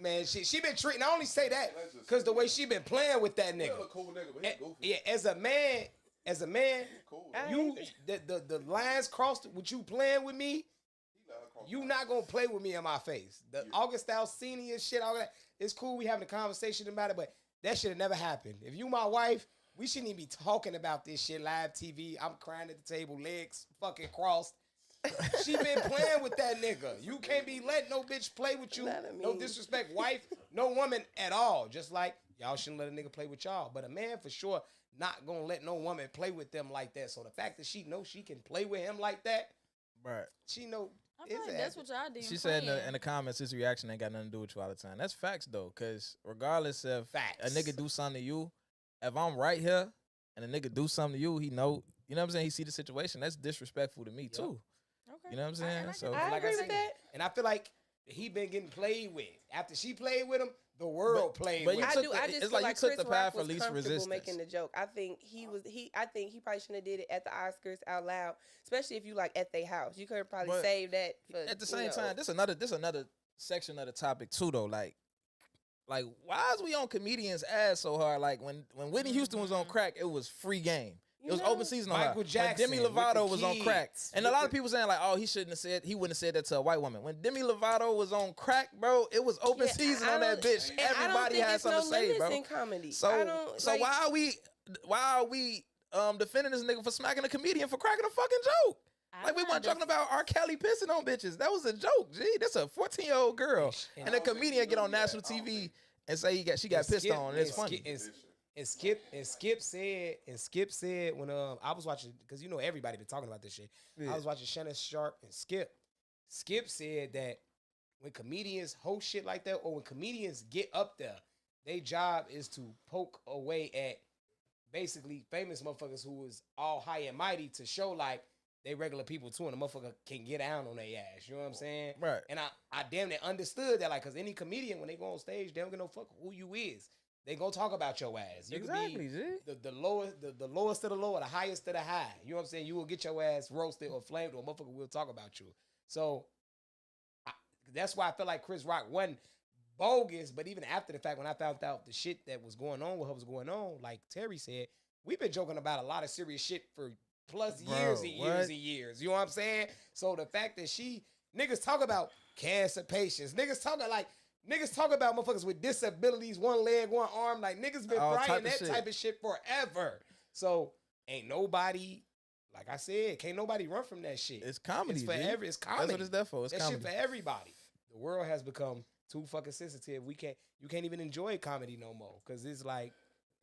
Man, she been treating. I only say that because the way she been playing with that He's nigga. a cool nigga, but he's goofy. Yeah, as a man, Cool. you the lines crossed with you playing with me. You not gonna play with me in my face. The August Alsina shit, all that. It's cool. We having a conversation about it, but that should have never happened. If you my wife, we shouldn't even be talking about this shit live TV. I'm crying at the table, legs fucking crossed. She been playing with that nigga. You can't be letting no bitch play with you. No disrespect, wife, no woman at all. Just like y'all shouldn't let a nigga play with y'all. But a man for sure not gonna let no woman play with them like that. So the fact that she knows she can play with him like that, Right. she know. I feel like that's what y'all did. She said in the comments, his reaction ain't got nothing to do with you all the time. That's facts though, because regardless if a nigga do something to you, if I'm right here and a nigga do something to you, he know, you know what I'm saying? He see the situation. That's disrespectful to me too. Okay. You know what I'm saying? So I agree with that. And I feel like he been getting played with. After she played with him, the world played but with you him. took I the- just it's feel like you like took Chris the Rock path of was least comfortable resistance. making the joke. I think I think he probably shouldn't have did it at the Oscars out loud, especially if you like at their house. You could have probably But saved that. For, At the same time, this another section of the topic too though. Like why is we on comedians' ass so hard? Like when Whitney Houston was on crack, it was free game. It was open season on her. Michael Jackson When Demi with Lovato the was on crack, kids. and a lot of people saying like, "Oh, he wouldn't have said that to a white woman." When Demi Lovato was on crack, bro, it was open season on that bitch. And I don't Everybody think had it's something to no say, limits bro. in comedy. So I don't, so like, why are we defending this nigga for smacking a comedian for cracking a fucking joke? Like we weren't talking about R. Kelly pissing on bitches. That was a joke, G. That's a 14-year-old girl, and a comedian get on national TV and say she got pissed on. And it's funny. And Skip said when I was watching, because you know everybody been talking about this shit. Yeah. I was watching Shannon Sharp and Skip. Skip said that when comedians host shit like that, or when comedians get up there, their job is to poke away at basically famous motherfuckers who is all high and mighty to show like they regular people too, and a motherfucker can get down on their ass. You know what I'm saying? Right. And I damn near understood that, like, cause any comedian when they go on stage, they don't give no fuck who you is. They gonna talk about your ass. You Exactly, could G. be the lowest of the low, or the highest of the high. You know what I'm saying? You will get your ass roasted or flamed, or a motherfucker will talk about you. So that's why I feel like Chris Rock wasn't bogus. But even after the fact, when I found out the shit that was going on with her was going on, like Terry said, we've been joking about a lot of serious shit for plus years and years and years. You know what I'm saying? So the fact that niggas talk about cancer patients, niggas talk about motherfuckers with disabilities, one leg, one arm. Like, niggas been frying that type of shit forever. So ain't nobody, like I said, can't nobody run from that shit. It's comedy. It's for it's comedy. That's what it's there for. It's that comedy. shit for everybody. The world has become too fucking sensitive. You can't even enjoy comedy no more. Cause it's like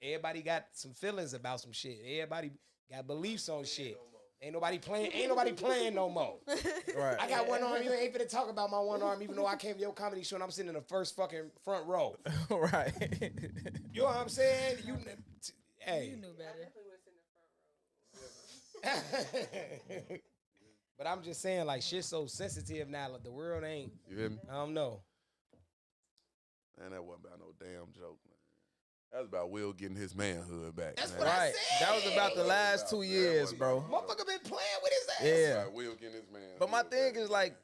everybody got some feelings about some shit. Everybody got beliefs on shit. Ain't nobody playing no more. Right. I got one arm. You ain't finna talk about my one arm, even though I came to your comedy show and I'm sitting in the first fucking front row. Right. You know what I'm saying? Hey. You knew better. But I'm just saying, like, shit's so sensitive now. Like, the world ain't. You hear me? I don't know. Man, that wasn't about no damn joke, man. That was about Will getting his manhood back. That's man. what I Right. said. That was about the last 2 years, bro. Motherfucker been playing with his ass. Yeah. About Will getting his manhood. But my thing back, is like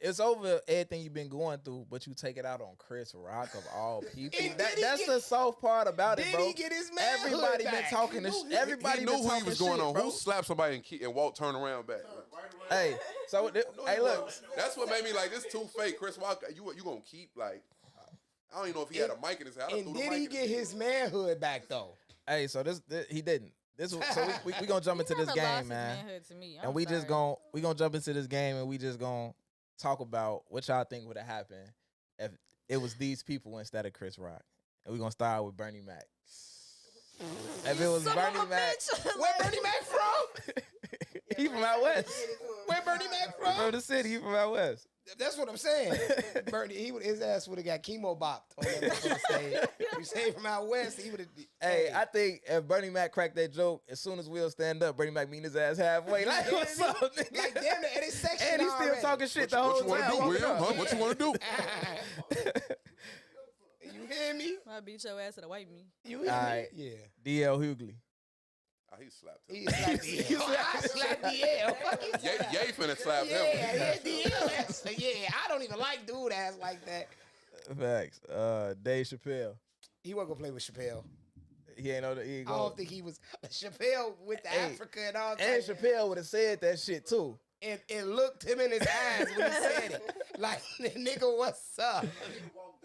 it's over everything you've been going through, but you take it out on Chris Rock of all people. And did he That's get- the soft part about it, Did bro. he get his manhood Everybody been back? talking this. Everybody he been knew who talking he was going shit, on. bro. Who slapped somebody and Walt turned around back? Hey, so hey, look. That's what made me like this too fake. Chris Rock, you gonna keep like? I don't even know if he had a mic in his house. And did he get his manhood back though? Hey, so this he didn't. This was, so we gonna jump into this Never lost game, his man. manhood to me. And I'm we just sorry. gonna jump into this game, and we just gonna talk about what y'all think would have happened if it was these people instead of Chris Rock. And we gonna start with Bernie Mac. If it was Son of Bernie a Mac, bitch. Where Bernie Mac from? he from out west. Where Bernie Mac From from? the city, he from out west. That's what I'm saying. Bernie, his ass would have got chemo bopped on that motherfucking stage. You say from out west, he would have. Hey, I think if Bernie Mac cracked that joke, as soon as Will stand up, Bernie Mac meet his ass halfway. Like, what's up, nigga? Like damn, and it's section And he's still already. talking shit the What whole you want to time. do, walking Will? up. Huh? What you want to do? You hear me? I beat your ass to the white meat. You hear Alright. me? Yeah. D.L. Hughley. Oh, he slapped him. He slapped DL. I slapped DL. Ye finna slap him. Yeah, DL. Yeah, I don't even like dude ass like that. Facts. Dave Chappelle. He wasn't gonna play with Chappelle. He ain't know that he ain't I going. don't think he was Chappelle with the Hey, Africa and all And that. Chappelle would have said that shit too. And it looked him in his eyes when he said it. Like, nigga, what's up?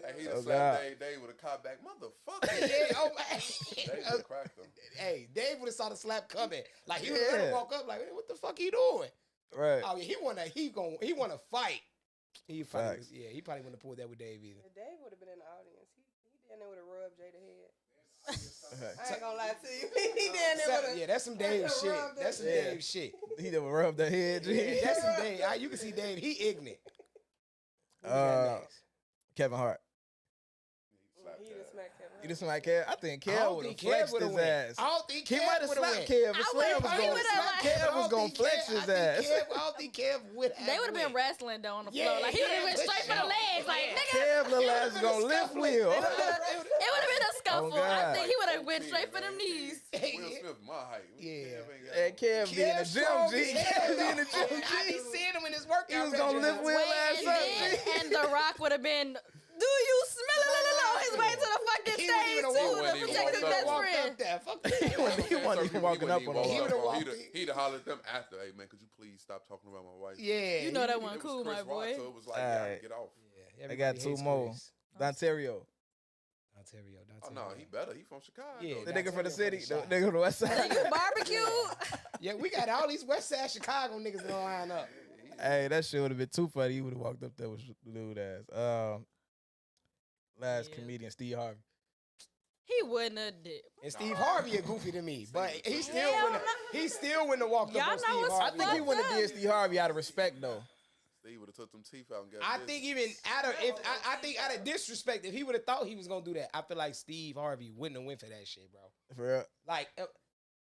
Hey, he Oh, just God. slapped Dave with a cop back. Motherfucker. Yeah, oh Dave my. would've cracked him. Hey, Dave would have saw the slap coming. Like he would have Yeah. walk up like, hey, what the fuck he doing? Right. Oh yeah, he wanna fight. He probably Facts. he probably wouldn't have pulled that with Dave either. Dave would have been in the audience. He down there with a rub Jada head. Facts. I ain't gonna lie to you. He down there with a Yeah, that's some Dave That's a shit. rub That's some that- Dave shit. He never rubbed the head. G. Yeah, that's some Dave. You can see Dave. He ignorant. Who we got next? Kevin Hart. Slapped He that. just smacked him. You just like Kev? I think I Kev don't would have think Kev flexed would've his went. ass. I don't think He Kev might have would've slapped went. Kev. If I Slim was would've- he going would've, to like- Kev was going to flex his ass. I don't think Kev would have. They would have been went. wrestling though on the Yeah, floor. Like he would yeah, have went for straight for the sure. legs. Like Yeah. nigga, Kev little It ass would've is been going a to lift scuffle. wheel. It would've- it would have been a scuffle. I God. think he would have went straight for them knees. Will Smith, my height. Yeah. And Kev be in the gym, strong G. as Kev hell, be in the though. gym, I be G. seeing him in his workout. He was gonna lift videos. Will Wait, ass and up, then G. and The Rock would have been. Do you smell it on his way to the fucking He wouldn't stage even have too walked- to he protect his wouldn't even best walked friend? up there. Fuck He wasn't even walking up on He him. would've walked in. He'd have hollered at them after, hey man, could you please stop talking about my wife? Yeah. You know that It one was cool, Chris my Rock, boy. So it was like, Alright. yeah, get off. Yeah, I got everybody two hates more. Chris. Dontario. Ontario. Oh no, he better. He from Chicago. Yeah, The Dontario nigga from the city. from The the nigga from the west Like, side. you barbecue? Yeah, we got all these West Side Chicago niggas in the line up. Hey, that shit would have been too funny. He would have walked up there with dude ass. Last Yeah. comedian, Steve Harvey. He wouldn't have did. And Steve Harvey a goofy to me, but he still Hell wouldn't. He still wouldn't have walked Y'all up on know Steve what's I Harvey. think he fucked wouldn't have up. did Steve Harvey out of respect though. Steve would have took them teeth out and got. I this. think even out of I think out of disrespect, if he would have thought he was gonna do that, I feel like Steve Harvey wouldn't have went for that shit, bro. For real. Like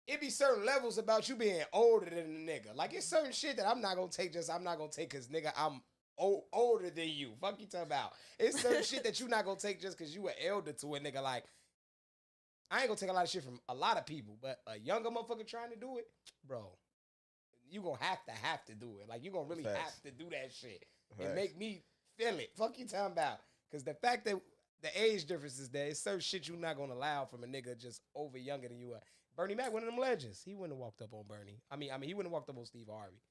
it be certain levels about you being older than a nigga. Like it's certain shit that I'm not gonna take cause nigga I'm older than you. Fuck you talking about. It's certain shit that you not gonna take just cause you an elder to a nigga. Like I ain't gonna take a lot of shit from a lot of people, but a younger motherfucker trying to do it, bro, you gonna have to do it. Like you gonna really Facts. have to do that shit and Facts. make me feel it. Fuck you talking about. Cause the fact that the age difference is there, it's certain shit you not gonna allow from a nigga just over younger than you are. Bernie Mac, one of them legends. He wouldn't have walked up on Bernie. I mean, he wouldn't have walked up on Steve Harvey.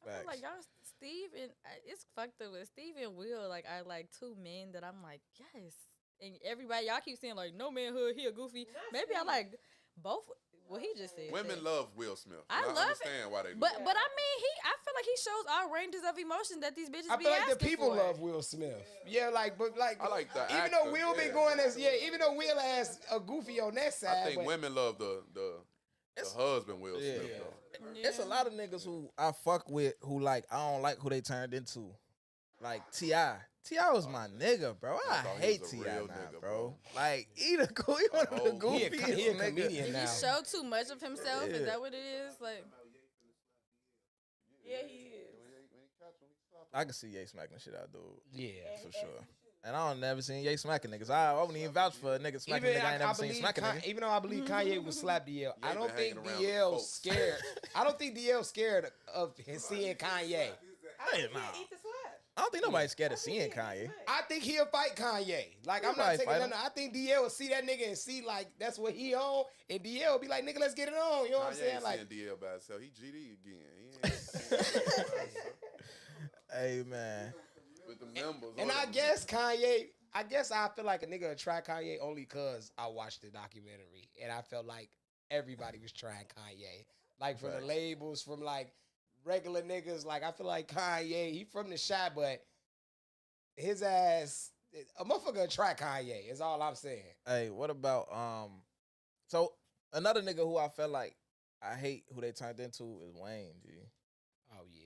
I feel like y'all, Steve and it's fucked up with Steve and Will. Like I like two men that I'm like yes, and everybody y'all keep saying like no manhood, he a goofy. Maybe I like both. Well, he just said women that. love Will Smith. I And love understand why they do. But that. I mean I feel like he shows all ranges of emotion that these bitches I be feel like the asking people for. love Will Smith. Yeah, like, but like, I like the even actor, though Will been yeah. going as even though Will has a goofy on that side, I think but women love the husband Will Yeah. Smith. Yeah. Though. It's a lot of niggas who I fuck with who like I don't like who they turned into. Like T.I. T.I. was my nigga, bro. I thought he hate was a T.I. real now, nigga, bro. bro. Like he the cool, he one of the Oh, he a goofiest niggas. comedian Did now. he show too much of himself? Yeah. Is that what it is? Like Yeah, he is. I can see Ye smacking the shit out, dude. Yeah, For sure. And I don't never seen Ye smacking niggas. I wouldn't even vouch for a nigga smacking nigga. I ain't never seen smacking nigga. Even though I believe Kanye would slap DL, I don't think been hanging around DL with folks. scared. I don't think DL scared of seeing Kanye. I Nah. eat the slap. I don't think nobody's scared of seeing Kanye. I think he'll fight Kanye. Like, I'm not might taking fight nothing. I think DL will see that nigga and see, like, that's what he on. And DL will be like, nigga, let's get it on. You know what I'm saying? Like, seeing DL by himself. He GD again. He ain't seeing DL by himself. Hey, man. With the members. and I guess Kanye, I feel like a nigga would try Kanye only because I watched the documentary. And I felt like everybody was trying Kanye. Like, from the labels, from, like, regular niggas. Like, I feel like Kanye, he from the shot, but his ass, a motherfucker would try Kanye is all I'm saying. Hey, what about so another nigga who I felt like I hate who they turned into is Wayne, G. Oh, yeah.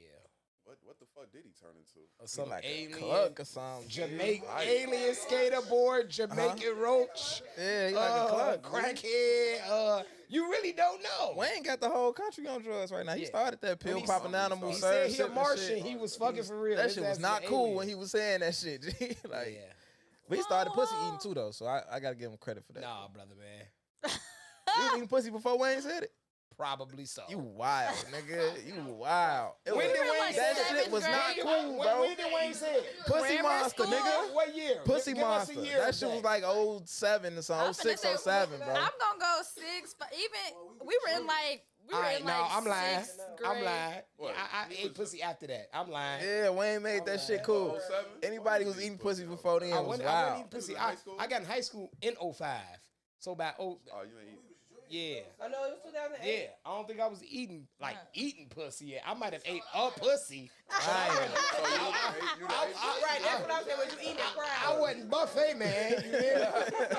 What the fuck did he turn into? Some Like a alien, cluck or something. Jamaican alien skaterboard, Jamaican roach, Yeah, he like a cluck. crackhead. You really don't know. Wayne got the whole country on drugs right now. He Yeah. started that pill popping animal He surge. said he a Martian. He was fucking for real. That His shit ass was is not an cool alien. when he was saying that shit, G. Like, Yeah. but he started pussy eating too though, so I gotta give him credit for that. Nah, brother, man. He was eating pussy before Wayne said it. Probably so. You wild, nigga. You wild. When did Wayne like say that that? shit was grade. not cool, bro. When did Wayne say it? Pussy Grammar monster, school? nigga. What year? Pussy Give us a monster. year That of shit was like 07 or something, 06, 07, bro. I'm gonna go 6, but even we were in like All right, no, I'm lying. sixth I'm grade. lying. What? I ate pussy after that. I'm lying. Yeah, Wayne made that shit cool. 07? Anybody who was eating pussy before then I was wasn't wild. eating pussy. You was in high school? I got in high school in 05. So by Oh, you ain't eating. yeah. I know it was 2008. Yeah, I don't think I was eating eating pussy yet. I might have ate a pussy. Right. So you Right, that's what I'm saying. When you eating that crowd. I wasn't buffet, man. You hear me?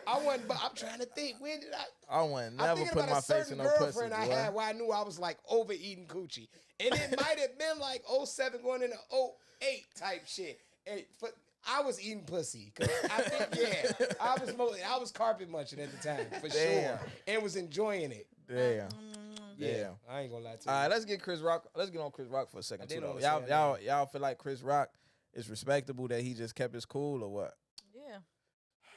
I wasn't. But I'm trying to think. When did I wouldn't I'm never thinking put about my a face certain in no pussy, girlfriend I boy. had where I knew I was like overeating coochie, and it might have been like 07 going into 08 type shit. And I was eating pussy because I think I was carpet munching at the time for Damn. sure, and was enjoying it. Damn. Yeah, Damn. I ain't gonna lie to you. All right, let's get Chris Rock. Let's get on Chris Rock for a second I did too, though. wanna say that Y'all feel like Chris Rock is respectable that he just kept his cool or what? Yeah.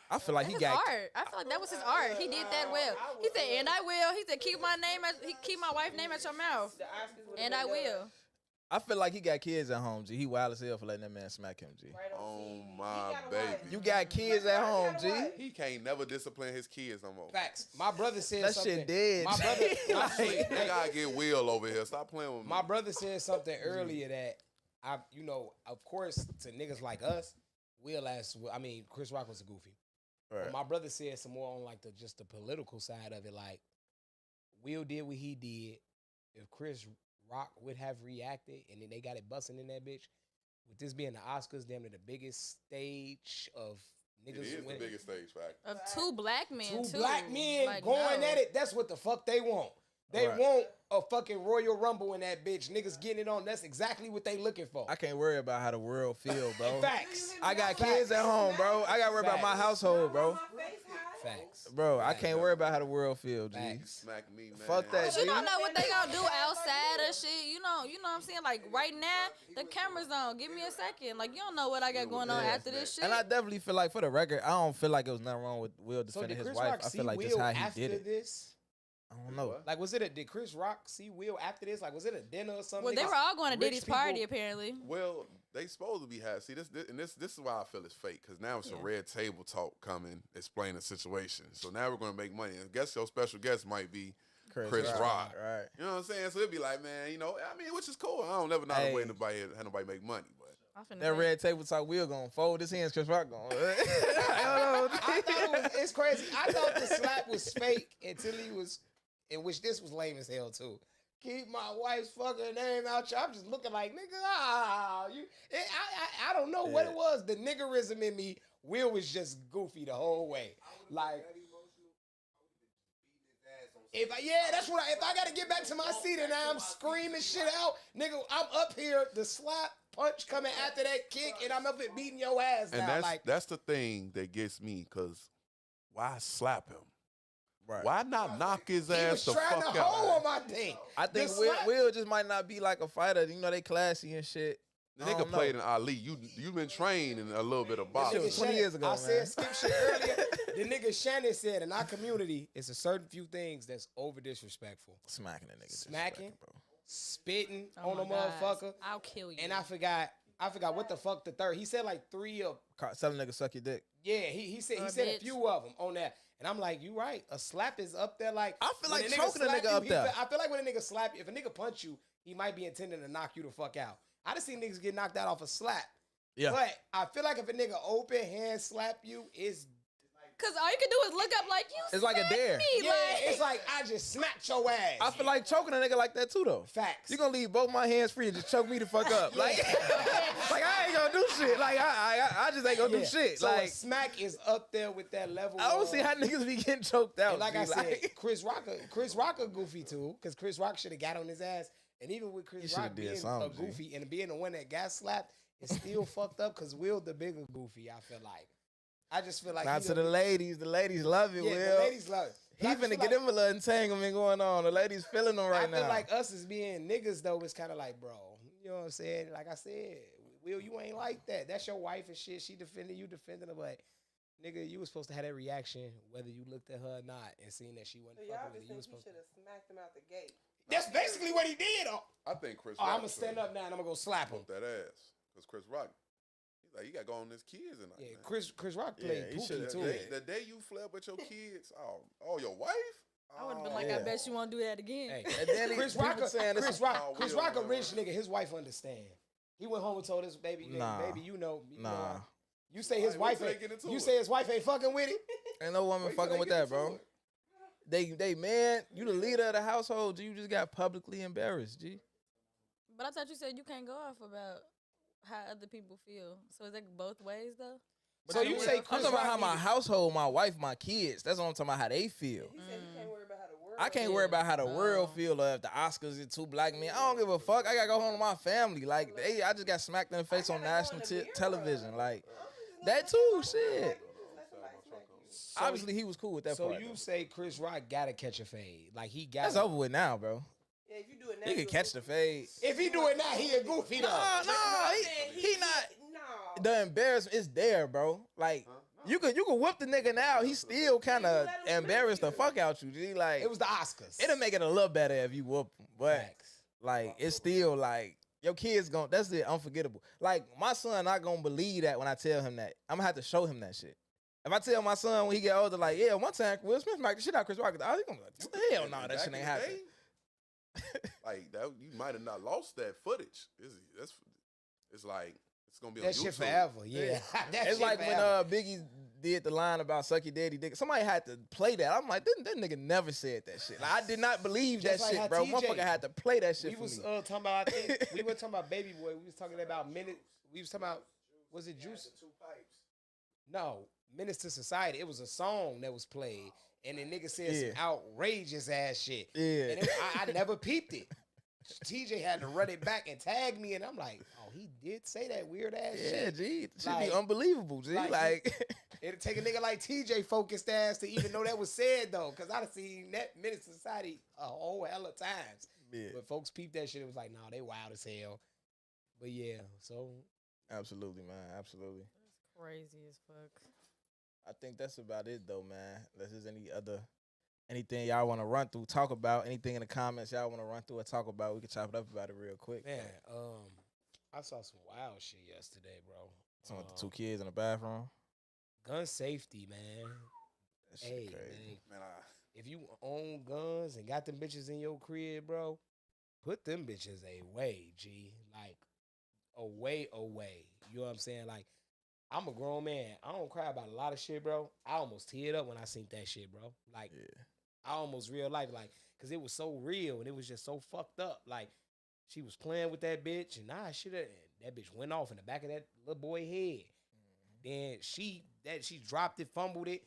I feel like he His got. art. I feel like that was his art. He did that well. He said, "And I will." He said, "Keep my wife's name at your mouth." The Oscars would've And been I done. will. I feel like he got kids at home, G. He wild as hell for letting that man smack him, G. Right on Oh TV. my He got a baby. wife. You got kids at home, G. He can't never discipline his kids no more. Facts. My brother said That something. shit dead. My brother. Like, You gotta get Will over here. Stop playing with me. My brother said something earlier that of course, to niggas like us, Chris Rock was a goofy. Right. But my brother said some more on like just the political side of it. Like, Will did what he did. If Chris Rock would have reacted, and then they got it busting in that bitch, with this being the Oscars, damn near the biggest stage of it niggas. is the winning. biggest stage fact. Of two black men, Two too. black men Like, going no. at it. That's what the fuck they want. They Right. want a fucking Royal Rumble in that bitch. Niggas getting it on. That's exactly what they looking for. I can't worry about how the world feel, bro. Facts. I got kids at home, bro. I got to worry about my Facts. household, bro. Facts. Bro, I can't worry about how the world feel, G. Facts. Smack me, man. Fuck that, But you G. don't know what they gonna do outside of shit. You know what I'm saying? Like right now, the camera's on. Give me a second. Like you don't know what I got going on Yeah. after this shit. And I definitely feel like, for the record, I don't feel like it was nothing wrong with Will So defending did his Chris wife. Rock I see feel like Will just how after he did it. this? I don't know. Like, did Chris Rock see Will after this? Like, was it a dinner or something? well, they Niggas- were all going to rich Diddy's people- party apparently. Well, they supposed to be happy. See, this is why I feel it's fake. Because now it's a red table talk coming, explain the situation. So now we're going to make money. And I guess your special guest might be Chris Rock. Right. You know what I'm saying? So it'd be like, man, which is cool. I don't never know the way have nobody make money. But I'm finna That say- red table talk, Will gonna fold his hands, Chris Rock gonna. I thought it's crazy. I thought the slap was fake until he was, in which this was lame as hell too. Keep my wife's fucking name out. I'm just looking like, nigga, I don't know what it was. The niggerism in me, Will was just goofy the whole way. Like, if I gotta get back to my seat and I'm screaming shit out, nigga, I'm up here, the slap punch coming after that kick, and I'm up here beating your ass and now. Like, that's the thing that gets me. Because why slap him? Right. Why not knock his he ass was the trying fuck to out? hold on my thing. I think The Will, slap- Will just might not be like a fighter. You know, they classy and shit. The nigga played in Ali. You been trained in a little bit of Nigga boxing. 20 Shannon- years ago, I man. said skip shit earlier. The nigga Shannon said in our community, it's a certain few things that's over disrespectful. Smacking a nigga. Smacking? disrespecting, bro. Spitting Oh on a my gosh. motherfucker. I'll kill you. And I forgot what the fuck the third. He said like 3 of Telling nigga suck your dick. yeah, he said Or a a bitch. few of them on that. And I'm like, you right. A slap is up there like I feel when like a choking a slap nigga up there. I feel like when a nigga slap you, if a nigga punch you, he might be intending to knock you the fuck out. I just seen niggas get knocked out off a slap. Yeah. But I feel like if a nigga open hand slap you, it's Cause all you can do is look up like you. It's like a smacked dare. Me. yeah, it's like I just smacked your ass. I feel like choking a nigga like that too, though. Facts. You gonna leave both my hands free to just choke me the fuck up. Like, like I ain't gonna do shit. Like I just ain't gonna do shit. So a Like smack is up there with that level. I don't of- see how niggas be getting choked out. And like G. I said, Chris Rocker goofy too, because Chris Rock should have got on his ass. And even with He Chris shoulda Rock did being a something, G. goofy and being the one that got slapped, it's still fucked up because Will the bigger goofy, I feel like. I just feel like Now he to the ladies love it. yeah, Will the ladies love it. he But I just finna feel get like- them a little entanglement going on. The ladies feeling them right I feel now. like us as being niggas though, it's kind of like, bro, you know what I'm saying? Like I said, Will, you ain't like that. That's your wife and shit. She defending you, defending her, but nigga, you was supposed to have that reaction whether you looked at her or not, and seeing that she wasn't So y'all fucking with just it. You think was he supposed should to. have smacked him out the gate. That's basically what he did. I think Chris. Oh, Rock I'm gonna stand should up now and I'm gonna go slap him. whoop that ass because Chris Rock. He's like, you got to go on his kids and Yeah, Chris Rock Yeah, played he Pookie should've- too. The day you fled with your kids, oh, your wife. I would have been like, Yeah. I bet you won't do that again. Hey, And then he- Chris people Rock, saying this- Chris Rock, Oh, Chris Will, Rock, a Will, rich Will. nigga. His wife understand. He went home and told his baby, Nah. baby, you know, Nah. You say his Alright, wife wait till ain't. they get into You it. say his wife ain't fucking with him. Ain't no woman Wait till fucking they with get that, into bro. it. They man, you the leader of the household. You just got publicly embarrassed, G. But I thought you said you can't go off about how other people feel. So is that both ways though? So you say I'm Chris talking about Rock how my needed- household, my wife, my kids. That's what I'm talking about. How they feel. He said he can't worry about how the world. I can't worry about how the world feel or if the Oscars are two black men. I don't give a fuck. I gotta go home to my family. Like I just got smacked in the face on national television. Like that too. Shit. Obviously, he was cool with that So part. you though. say Chris Rock gotta catch a fade? Like he got. That's over with now, bro. Yeah, if you do it now, He can catch the fade. If he do it now, he a goofy though. Nah, he not. No. The embarrassment is there, bro. Like you could whip the nigga now. He still kind of embarrassed the fuck out you. G. Like It was the Oscars. it'll make it a little better if you whoop him, but Facts. like it's still like your kid's gonna. That's it, unforgettable. Like my son not gonna believe that when I tell him that. I'm gonna have to show him that shit. If I tell my son when he get older, like, yeah, one time Will Smith smacked the shit out of Chris Rock, oh, he gonna be like, hell no, that Back shit in ain't the happening. day, like that, you might have not lost that footage. It's like it's gonna be on That YouTube. shit forever. Yeah. That It's shit like forever. when Biggie did the line about suck your daddy dick. Somebody had to play that. I'm like, that nigga never said that shit. Like, I did not believe that Just like shit, how bro. TJ Motherfucker had to play that shit We for was me. talking about. I think we were talking about Baby Boy. We was talking about minute. We was talking about. Was it Juice? No, Menace to Society. It was a song that was played, and the nigga said some Yeah. outrageous ass shit. Yeah. And I never peeped it. TJ had to run it back and tag me, and I'm like, oh, he did say that weird ass Yeah, shit. G. It should Like- be unbelievable, G. Like It'd take a nigga like TJ focused ass to even know that was said though, because I've seen that Menace to Society a whole hell of times. yeah, But folks peeped that shit. It was like, nah, they wild as hell. But yeah, so absolutely, man. Absolutely. Crazy as fuck. I think that's about it, though, man. Unless there's anything y'all want to run through, talk about, anything in the comments y'all want to run through or talk about, we can chop it up about it real quick. man, I saw some wild shit yesterday, bro. Some with the two kids in the bathroom. Gun safety, man. That shit Hey, crazy. man, Man, if you own guns and got them bitches in your crib, bro, put them bitches away, G. Like, away. You know what I'm saying? Like, I'm a grown man. I don't cry about a lot of shit, bro. I almost teared up when I seen that shit, bro. Like, Yeah. I almost real life, like, because it was so real and it was just so fucked up. Like, she was playing with that bitch, and that bitch went off in the back of that little boy head. Then she dropped it, fumbled it,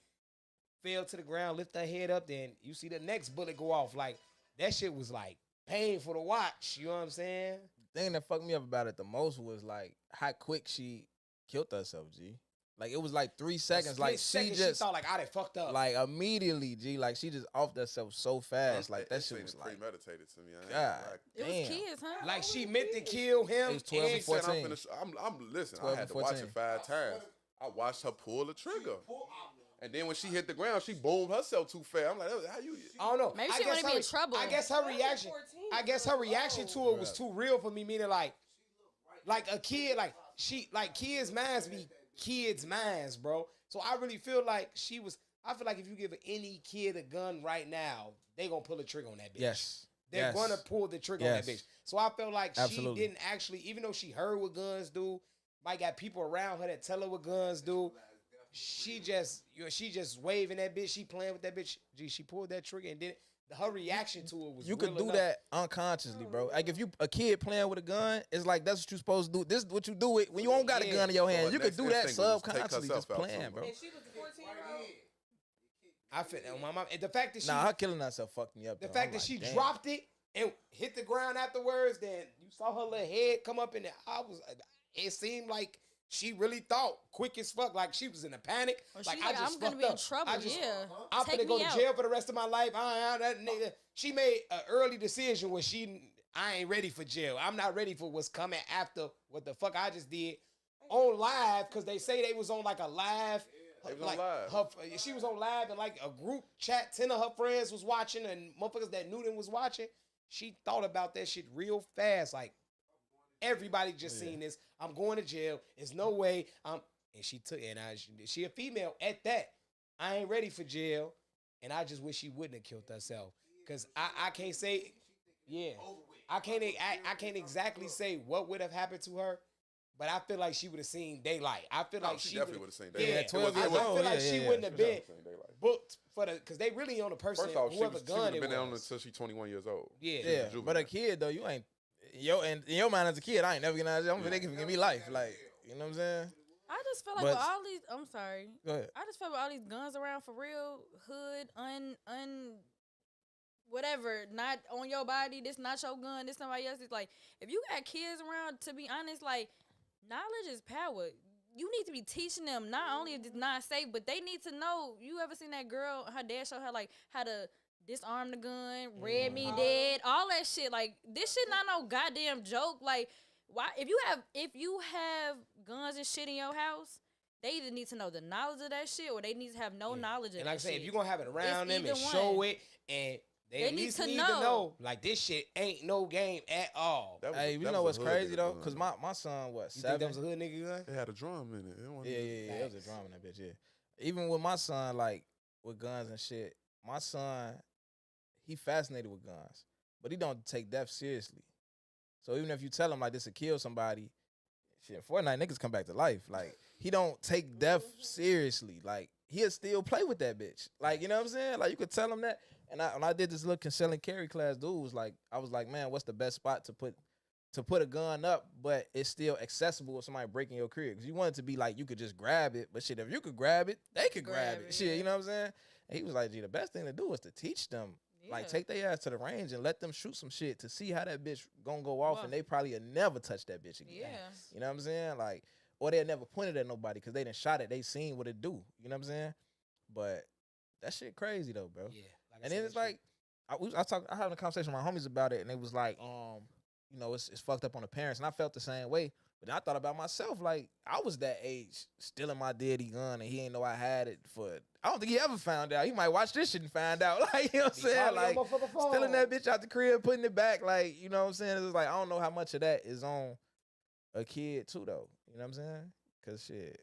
fell to the ground, lift her head up. Then you see the next bullet go off. Like, that shit was like painful to watch. You know what I'm saying? The thing that fucked me up about it the most was like how quick she killed herself, G. Like it was like 3 seconds. Like Split she second, just thought like I done fucked up. like immediately, G. Like she just offed herself so fast. Like that shit was like, premeditated to me. I ain't God like, It damn. was the kids, huh? Like she meant to kill him. It was 12 and and- 14. Listen. 12 I had and to watch 14. it 5 times. I watched her pull the trigger, and then when she hit the ground, she boomed herself too fast. I'm like, how you? I don't know. Maybe I she guess wanna be her- in trouble. I guess her reaction. I guess her reaction to it was too real for me. Meaning like a kid, like kids' minds be kids' minds, bro. So I really feel like she was. I feel like if you give any kid a gun right now, they gonna pull the trigger on that bitch. Yes. They're Yes. gonna pull the trigger on that Yes. bitch. So I felt like Absolutely. she didn't actually, even though she heard what guns do, might got people around her that tell her what guns do. She just waving that bitch. She playing with that bitch. Gee, she pulled that trigger and then her reaction to it was. You could real do enough. that unconsciously, bro. Like if you a kid playing with a gun, it's like that's what you supposed to do. This is what you do it when you don't got a gun in your So hand. her You could next do that instinct was to take subconsciously, herself just out playing, somewhere. bro. And she was a 14-year-old. I feel that my mom. And the fact that she, Nah, her killing herself fucked me up. the though. fact I'm that like, she damn. dropped it and hit the ground afterwards, then you saw her little head come up in there. It seemed like she really thought quick as fuck, like she was in a panic. Well, Like she's I like, just I'm gonna fucked be in up. trouble. I just, Yeah, I'm take gonna go me to out. jail for the rest of my life. That nigga. She made an early decision when I ain't ready for jail. I'm not ready for what's coming after what the fuck I just did on live, because they say they was on like a live. They was on Like live. she was on live and like a group chat, 10 of her friends was watching and motherfuckers that knew them was watching. She thought about that shit real fast. Like everybody just seen this. I'm going to jail. There's no way. And she took it. And she a female at that. I ain't ready for jail. And I just wish she wouldn't have killed herself. Cause I can't say, yeah. I can't exactly say what would have happened to her. But I feel like she would have seen daylight. I feel like she she definitely would've- would have seen Yeah, daylight. 12 I years feel old, like yeah, she yeah, wouldn't have been Daylight. booked for because they really on the person First off, she whoever was gun it been down was. until she's 21 years old. Yeah. She was Yeah, juvenile. but a kid though, you ain't. In your mind as a kid, I ain't never getting out of jail. They can give me life, like you know what I'm saying. I just feel like But- with all these, I'm sorry. Go ahead. I just feel with all these guns around for real, hood, whatever, not on your body. This not your gun. This somebody else's. Like if you got kids around, to be honest, like knowledge is power. You need to be teaching them not only if it's not safe, but they need to know. You ever seen that girl? Her dad showed her like how to disarm the gun, red me dead, all that shit. Like this shit not no goddamn joke. Like why if you have guns and shit in your house, they either need to know the knowledge of that shit or they need to have no knowledge of And that like I say, shit. if you're gonna have it around them either and show one. it, and they They at need least to need know. to know, like this shit ain't no game at all. That was Hey, that you know was what's a hood crazy nigga though? gun. Cause my son, what, You think that 7? was a hood nigga gun? It had a drum in it. It wasn't Yeah, it was a drum in that bitch. Yeah, even with my son, like with guns and shit, my son, he fascinated with guns, but he don't take death seriously. So even if you tell him like this will kill somebody, shit, Fortnite niggas come back to life. Like he don't take death seriously. Like he'll still play with that bitch. Like you know what I'm saying? Like you could tell him that. And when I did this little conceal carry class, dude was like, I was like, man, what's the best spot to put a gun up, but it's still accessible if somebody breaking your crib? Because you want it to be like you could just grab it, but shit, if you could grab it, they could grab it. Shit, yeah. you know what I'm saying? And he was like, gee, the best thing to do is to teach them. Like Yeah. take their ass to the range and let them shoot some shit to see how that bitch gonna go off, Wow. and they probably will never touch that bitch again. Yeah. You know what I'm saying? Like, or they never pointed at nobody because they done shot it. They seen what it do. You know what I'm saying? But that shit crazy though, bro. Yeah. Like I And said, then it's that like, I had a conversation with my homies about it, and it was like, you know, it's fucked up on the parents, and I felt the same way. But then I thought about myself, like I was that age, stealing my daddy gun, and he ain't know I had it for. I don't think he ever found out. He might watch this shit and find out, like you know what I'm Be saying, calling like your motherfucking phone. stealing that bitch out the crib, putting it back, like you know what I'm saying. It's like I don't know how much of that is on a kid too, though. You know what I'm saying? Cause shit,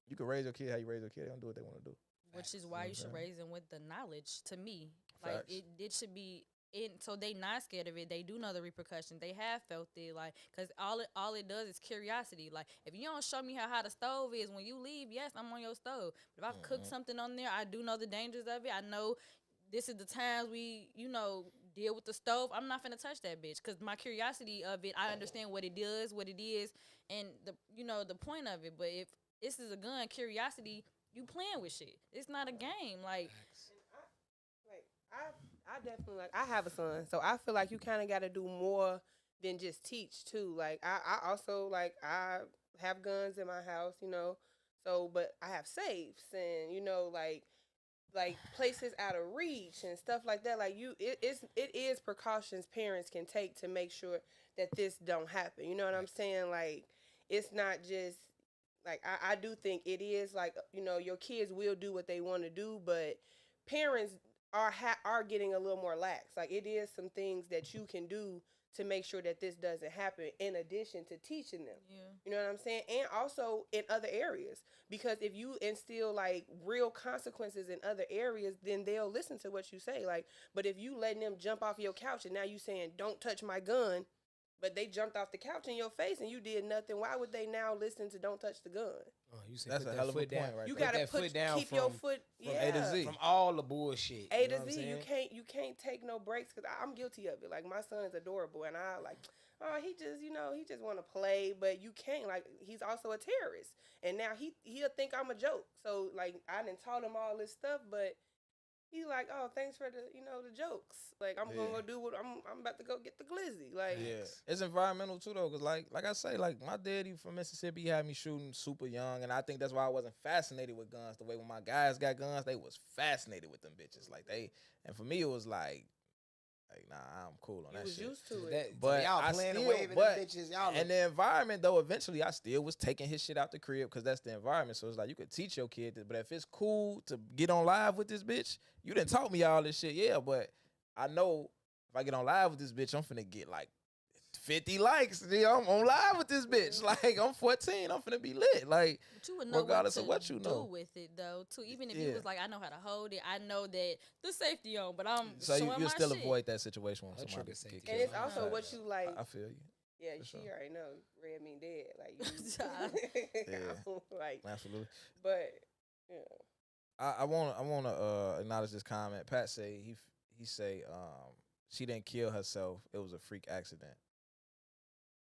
you can raise your kid how you raise your kid. They don't do what they want to do. Which is why you should raise them with the knowledge. To me, like Facts. it should be in, so they not scared of it. They do know the repercussions. They have felt it, like, cause all it does is curiosity. Like, if you don't show me how hot a stove is when you leave, yes, I'm on your stove. But if I cook something on there, I do know the dangers of it. I know this is the times we, deal with the stove. I'm not finna touch that bitch, cause my curiosity of it, I understand what it does, what it is, and the point of it. But if this is a gun, curiosity. You playing with shit. It's not a game. Like I definitely I have a son, so I feel like you kind of got to do more than just teach too. Like I also I have guns in my house, so but I have safes and like places out of reach and stuff like that. Like it is precautions parents can take to make sure that this don't happen. You know what I'm saying? Like it's not just like I do think it is like your kids will do what they want to do, but parents are getting a little more lax. Like it is some things that you can do to make sure that this doesn't happen in addition to teaching them. Yeah. You know what I'm saying? And also in other areas. Because if you instill like real consequences in other areas, then they'll listen to what you say. Like, but if you letting them jump off your couch and now you saying, don't touch my gun, but they jumped off the couch in your face and you did nothing, why would they now listen to don't touch the gun? Oh, you said that's a hell of a point, right? You gotta keep your foot from A to Z. From all the bullshit. A to Z. You can't take no breaks because I'm guilty of it. Like my son is adorable and I like, oh, he just want to play, but you can't. Like he's also a terrorist, and now he'll think I'm a joke. So like I done taught him all this stuff, but he like, oh, thanks for the jokes. Like I'm gonna go do what I'm about to go get the glizzy. Like it's environmental too though, cause like I say, like my daddy from Mississippi he had me shooting super young, and I think that's why I wasn't fascinated with guns the way when my guys got guns, they was fascinated with them bitches. Like and for me it was like nah, I'm cool on that shit. You was used to it. But y'all playing the wave of them bitches, y'all. And the environment though, eventually I still was taking his shit out the crib because that's the environment. So it's like you could teach your kid this, but if it's cool to get on live with this bitch, you didn't taught me all this shit, yeah. But I know if I get on live with this bitch, I'm finna get like 50 likes. Yeah, I'm on live with this bitch. Like I'm 14, I'm finna be lit. Like but you would know regardless of what you know with it though too. Even if it was like I know how to hold it, I know that the safety on, but I'm so showing you my still shit. avoid that situation when somebody get killed. And it's also what you like. I feel you. Yeah, she already know red mean dead. Like you, like absolutely. But yeah, I want to acknowledge this comment. Pat say he say she didn't kill herself. It was a freak accident.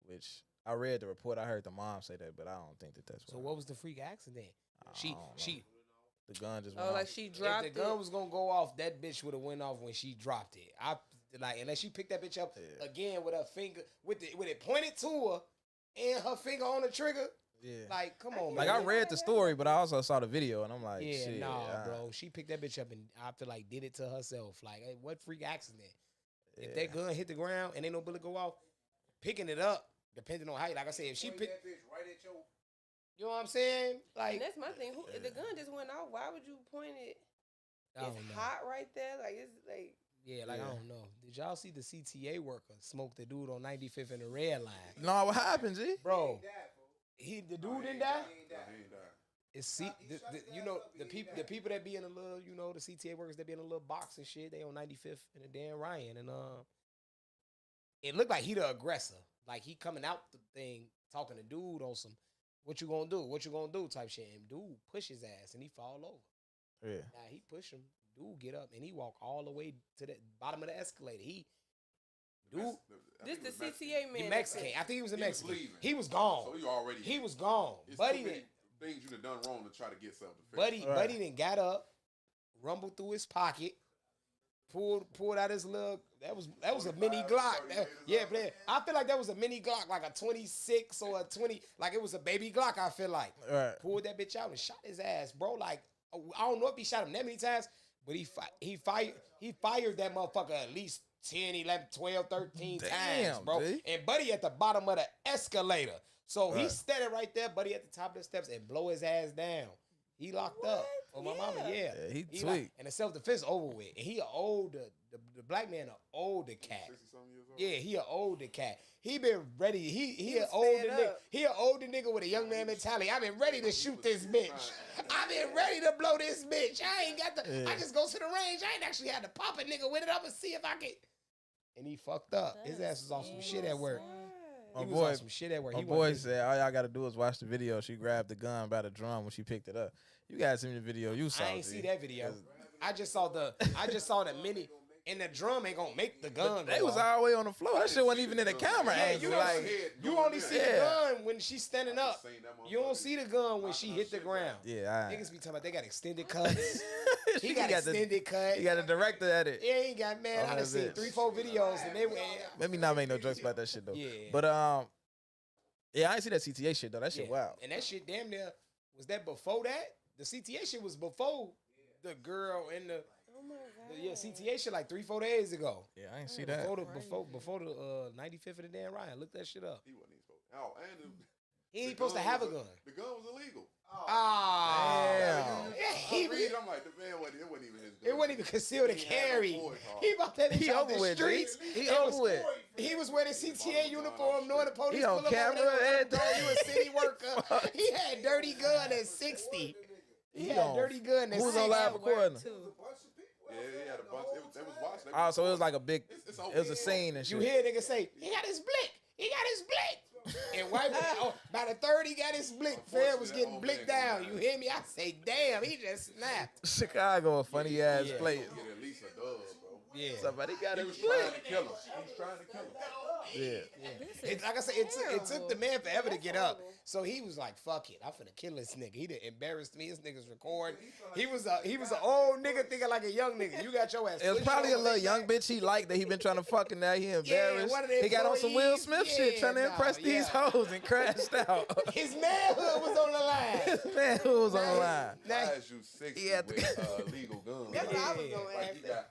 Which I read the report. I heard the mom say that, but I don't think that's so. What was the freak accident? She the gun just went like off. she dropped if the gun was gonna go off, that bitch would have went off when she dropped it. I like unless she picked that bitch up again with her finger with it pointed to her and her finger on the trigger. Yeah, like come on, like man. I read the story, but I also saw the video, and I'm like, yeah, shit, bro. She picked that bitch up and I feel like did it to herself. Like, hey, what freak accident? If that gun hit the ground and ain't no bullet go off, picking it up. Depending on how, like I said, if she picked that bitch right at your, you know what I'm saying? Like, and that's my thing. If the gun just went off, why would you point it? It's hot right there. Like it's like. Yeah, like I don't know. Did y'all see the CTA worker smoke the dude on 95th in the red line? No, what happened, G? Bro, the dude didn't die. It's the people that be in a little, the CTA workers that be in a little box and shit. They on 95th in the Dan Ryan, and it looked like he the aggressor. Like he coming out the thing talking to dude on some what you gonna do? What you gonna do type shit. And dude push his ass and he fall over. Yeah. Now he push him. Dude get up and he walk all the way to the bottom of the escalator. This the CTA man. The Mexican. I think he was a Mexican. He was gone. So he was gone. Buddy things you done wrong to try to get something. Buddy then got up, rumbled through his pocket. Pulled out his little. That was a mini Glock. I feel like that was a mini Glock, like a 26 or a 20. Like it was a baby Glock. I feel like. Pulled that bitch out and shot his ass, bro. Like I don't know if he shot him that many times, but he fired that motherfucker at least 10, 11, 12, 13 times, bro. Dude. And Buddy at the bottom of the escalator. So he standing right there, Buddy at the top of the steps and blow his ass down. He locked up. Oh, my mama, yeah. He tweaked. And the self-defense over with. And he an older, the black man an older cat. 60-something years old? Yeah, he an older cat. He been ready. He an older nigga. He an older nigga with a young man mentality. I been ready to shoot this bitch. I been ready to blow this bitch. I ain't got I just go to the range. I ain't actually had to pop a nigga with it. I'm gonna see if I can. And he fucked up. His ass was on some shit at work. My boy said, all y'all got to do is watch the video. She grabbed the gun by the drum when she picked it up. You guys seen the video. You saw it. I ain't see that video. I just saw the mini. And the drum ain't gonna make the gun. They was all the way on the floor. That shit wasn't even in the camera angle. You only see the gun when she's standing up. You don't see the gun when she hit the ground. Yeah, niggas be talking about they got extended cuts. He got extended cut. He got a director at it. Yeah, he got, man. I done seen 3-4 videos and they went. Let me not make no jokes about that shit though. Yeah. But yeah, I ain't see that CTA shit though. That shit wild. And that shit damn near was that before that? The CTA shit was before the girl in the. Oh my god. Yeah, CTA shit like 3-4 days ago. Yeah, I ain't see that. Before the 95th of the Dan Ryan. Look that shit up. He wasn't even supposed. Oh, and He ain't supposed to have a gun. The gun was illegal. Ah, I'm like, the man wasn't. It wasn't even his gun. it wasn't even concealed to carry. He about that He bitch out over the with, streets. He It was- over with. He was wearing a CTA uniform, knowing the police He on pull up over camera there. and- You a city worker. He had dirty gun at 60. He had on- dirty gun at Who's 60. on live recording? Yeah, he had a bunch. They was watching. Oh, so it was like a big. It's It was a scene and You shit. hear niggas say, he got his blick. He got his blick. And white man, by the third, he got his blick. Fed was getting blicked down. You hear me? I say, damn, he just snapped. Chicago, a funny ass Yeah. place. Get at least a dub, bro. Yeah. Somebody got He his was trying blick. to kill him. He was trying to kill him. Yeah. Like I said, it took the man forever to get up. So he was like, "Fuck it, I'm finna kill this nigga." He done embarrassed me. This nigga's recording. He was an old nigga thinking like a young nigga. You got your ass. It was pushed probably a over little his young ass. bitch he liked that he been trying to fuck and now he embarrassed. one of the He got on some Will employees, Smith shit yeah, trying to nah, impress these yeah. hoes and crashed out. His manhood was on the line. Man, who was on the line? Now- Why is you 60 He had to- with legal guns? That's what I was Yeah. gonna Like ask. you got.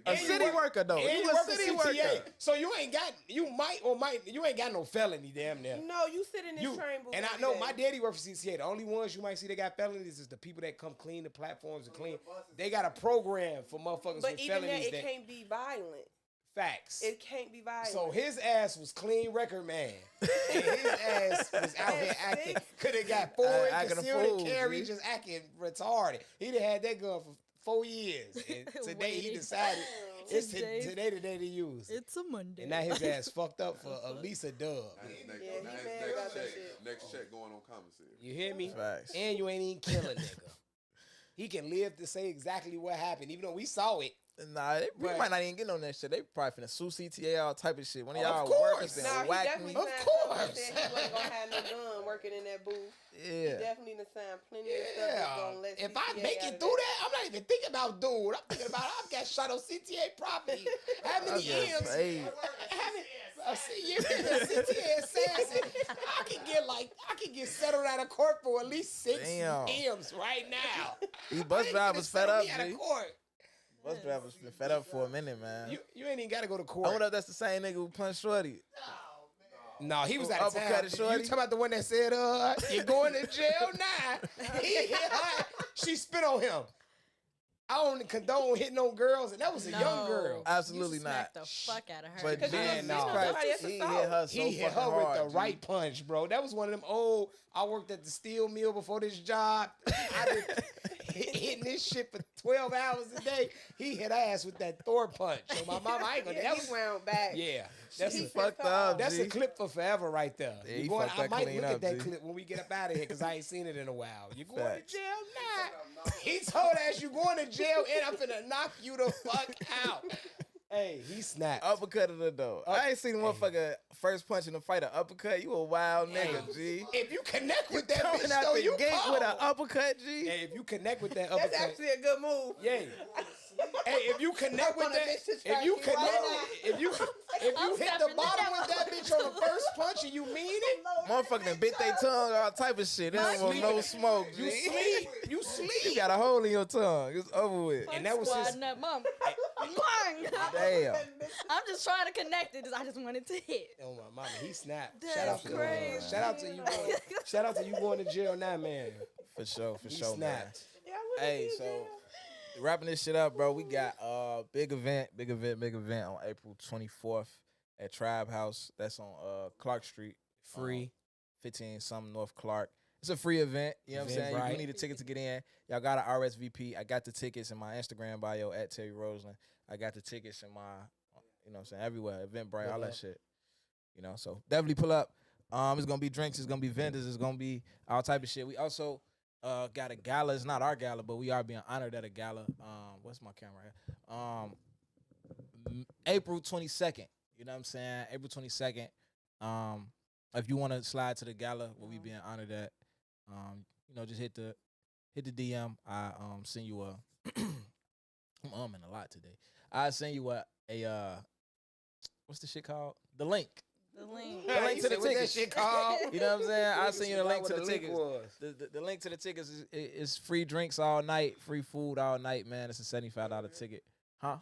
A And you city work- worker though. And You you a work for city CTA. worker. So you ain't got no felony, damn near. No, you sit in this train booth. And I every know day. my daddy worked for CTA. The only ones you might see that got felonies is the people that come clean the platforms and clean. They got a program for motherfuckers But with even that, felonies it can't be violent. facts. It can't be violent. So his ass was clean record man. And his ass was out here acting. Could have got forward, Acting a concealed fool, and carry, G. just acting retarded. He'd have had that gun for 4 years. And today he Waiting. decided it's Today- today the day to use. It's a Monday. And now his ass fucked up for at least a dub. Next, Yeah, he now his mad next about that check, shit. next check going on commissary. You hear me? Facts. And you ain't even kill a nigga. He can live to say exactly what happened, even though we saw it. Nah, they But- might not even get on that shit. They probably finna sue CTA, all type of shit. One of Of y'all course. workers Nah, and he whack definitely me. Of signed course. something that said he wasn't gonna have no gun working in that booth. He Yeah. definitely done signed plenty of stuff that's Yeah. gonna let If I CTA make out it of through that, I'm not even thinking about dude. I'm thinking about I got shot on CTA property. How many M's? Hey, A CTA assassin. I can get settled out of court for at least 6 Damn. M's right now. these bus drivers fed Settle up, me out of G. court. Bus drivers been fed up for a minute, man. You ain't even got to go to I court. wonder if that's the same nigga who punched Shorty. No, he was out of town. Uppercut You shorty? talking about the one that said, you're going to jail now. He hit her. She spit on him. I don't condone hitting on girls, and that was a young girl. Absolutely you not. smacked the fuck out of her. But Because Man, Jesus no. Christ, Somebody else he hit assault. her so He hit fucking her with hard, the G. right punch, bro. That was one of them old. I worked at the steel mill before this job. I been hitting this shit for 12 hours a day. He hit ass with that Thor punch. So my mama, I ain't gonna. Yeah, That he was, wound back. yeah, that's He a, Fucked up, that's G. a clip for forever right there. Yeah, You he going, fucked I that might clean look up, at that G. clip when we get up out of here because I ain't seen it in a while. You going Facts. to jail now? He told us you going to jail and I'm finna knock you the fuck out. Hey, he snapped. Uppercut of the though. I ain't seen a motherfucker first punch in the fight, an uppercut. You a wild nigga, G. If you connect with that Coming bitch, out though, the you gate with an cold. uppercut, G. Hey, if you connect with that That's uppercut, actually a good move. yeah. Hey, if you connect with on a that, bitch to if strike you you connect, right if you hit the stepping bottom in with that bitch on the first punch and you mean it, Motherfucker done bit their tongue, all type of shit. They don't want no smoke, you G. sleep, you You sleep. got a hole in your tongue. It's over with. And that was his. Squad nut mom. Mwah. Damn. I'm just trying to connect it. I just wanted to hit. Oh my mama, he snapped. That's Shout out to crazy. shout out to you. Shout out to you going to jail now, man. For sure, He man. snapped. Yeah, I wouldn't Hey, be in so jail. wrapping this shit up, bro. We got big event on April 24th at Tribe House. That's on Clark Street. Free. 15 something North Clark. It's a free event. You know what I'm saying? Eventbrite. You need a ticket to get in. Y'all got an RSVP. I got the tickets in my Instagram bio at Terry Roseland. I got the tickets in my, you know what I'm saying, everywhere. Eventbrite, all that shit. You know, so definitely pull up. It's gonna be drinks, it's gonna be vendors, it's gonna be all type of shit. We also got a gala. It's not our gala, but we are being honored at a gala. What's my camera here? April 22nd. You know what I'm saying? April 22nd. If you want to slide to the gala, where we being honored at, you know, just hit the DM. I send you a. I'm in a lot today. I send you a what's the shit called? The link. The link. The link link to the What that tickets. shit called? You know what I'm saying? I'll send you the Forgot link what to the link tickets. was. The link to the tickets is free drinks all night, free food all night, man. It's a $75 ticket. Huh?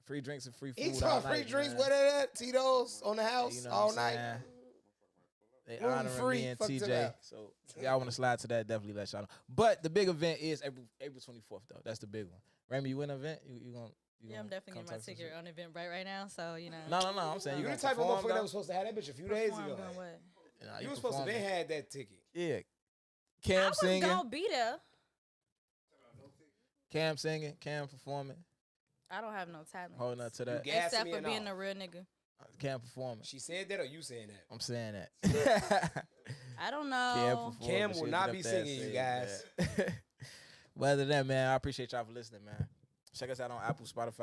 Free drinks and free food He all talking night. free drinks. man. What are that? Tito's on the house You know all what I'm night. saying? They Gluten honoring free, me and fuck them TJ. out. So if y'all want to slide to that, definitely let y'all know. But the big event is April 24th, though. That's the big one. Remy, you win an event? You gonna Yeah, I'm definitely getting my ticket on Eventbrite right now. So No, I'm saying You you the gonna type of perform, motherfucker that though? was supposed to have that bitch a few days Perform ago. doing what? Nah, You was supposed to performing. been had that ticket. Yeah. I Cam was singing. gonna be there. Cam singing. Cam performing. I don't have no talent. Holding up to that. You gassing Except me for and being all. a real nigga. Cam performing. She said that or you saying that? I'm saying that. I don't Cam know. performing. Cam will She'll not get be up there and singing, you sing, guys. man. But other than that, man, I appreciate y'all for listening, man. Check us out on Apple, Spotify,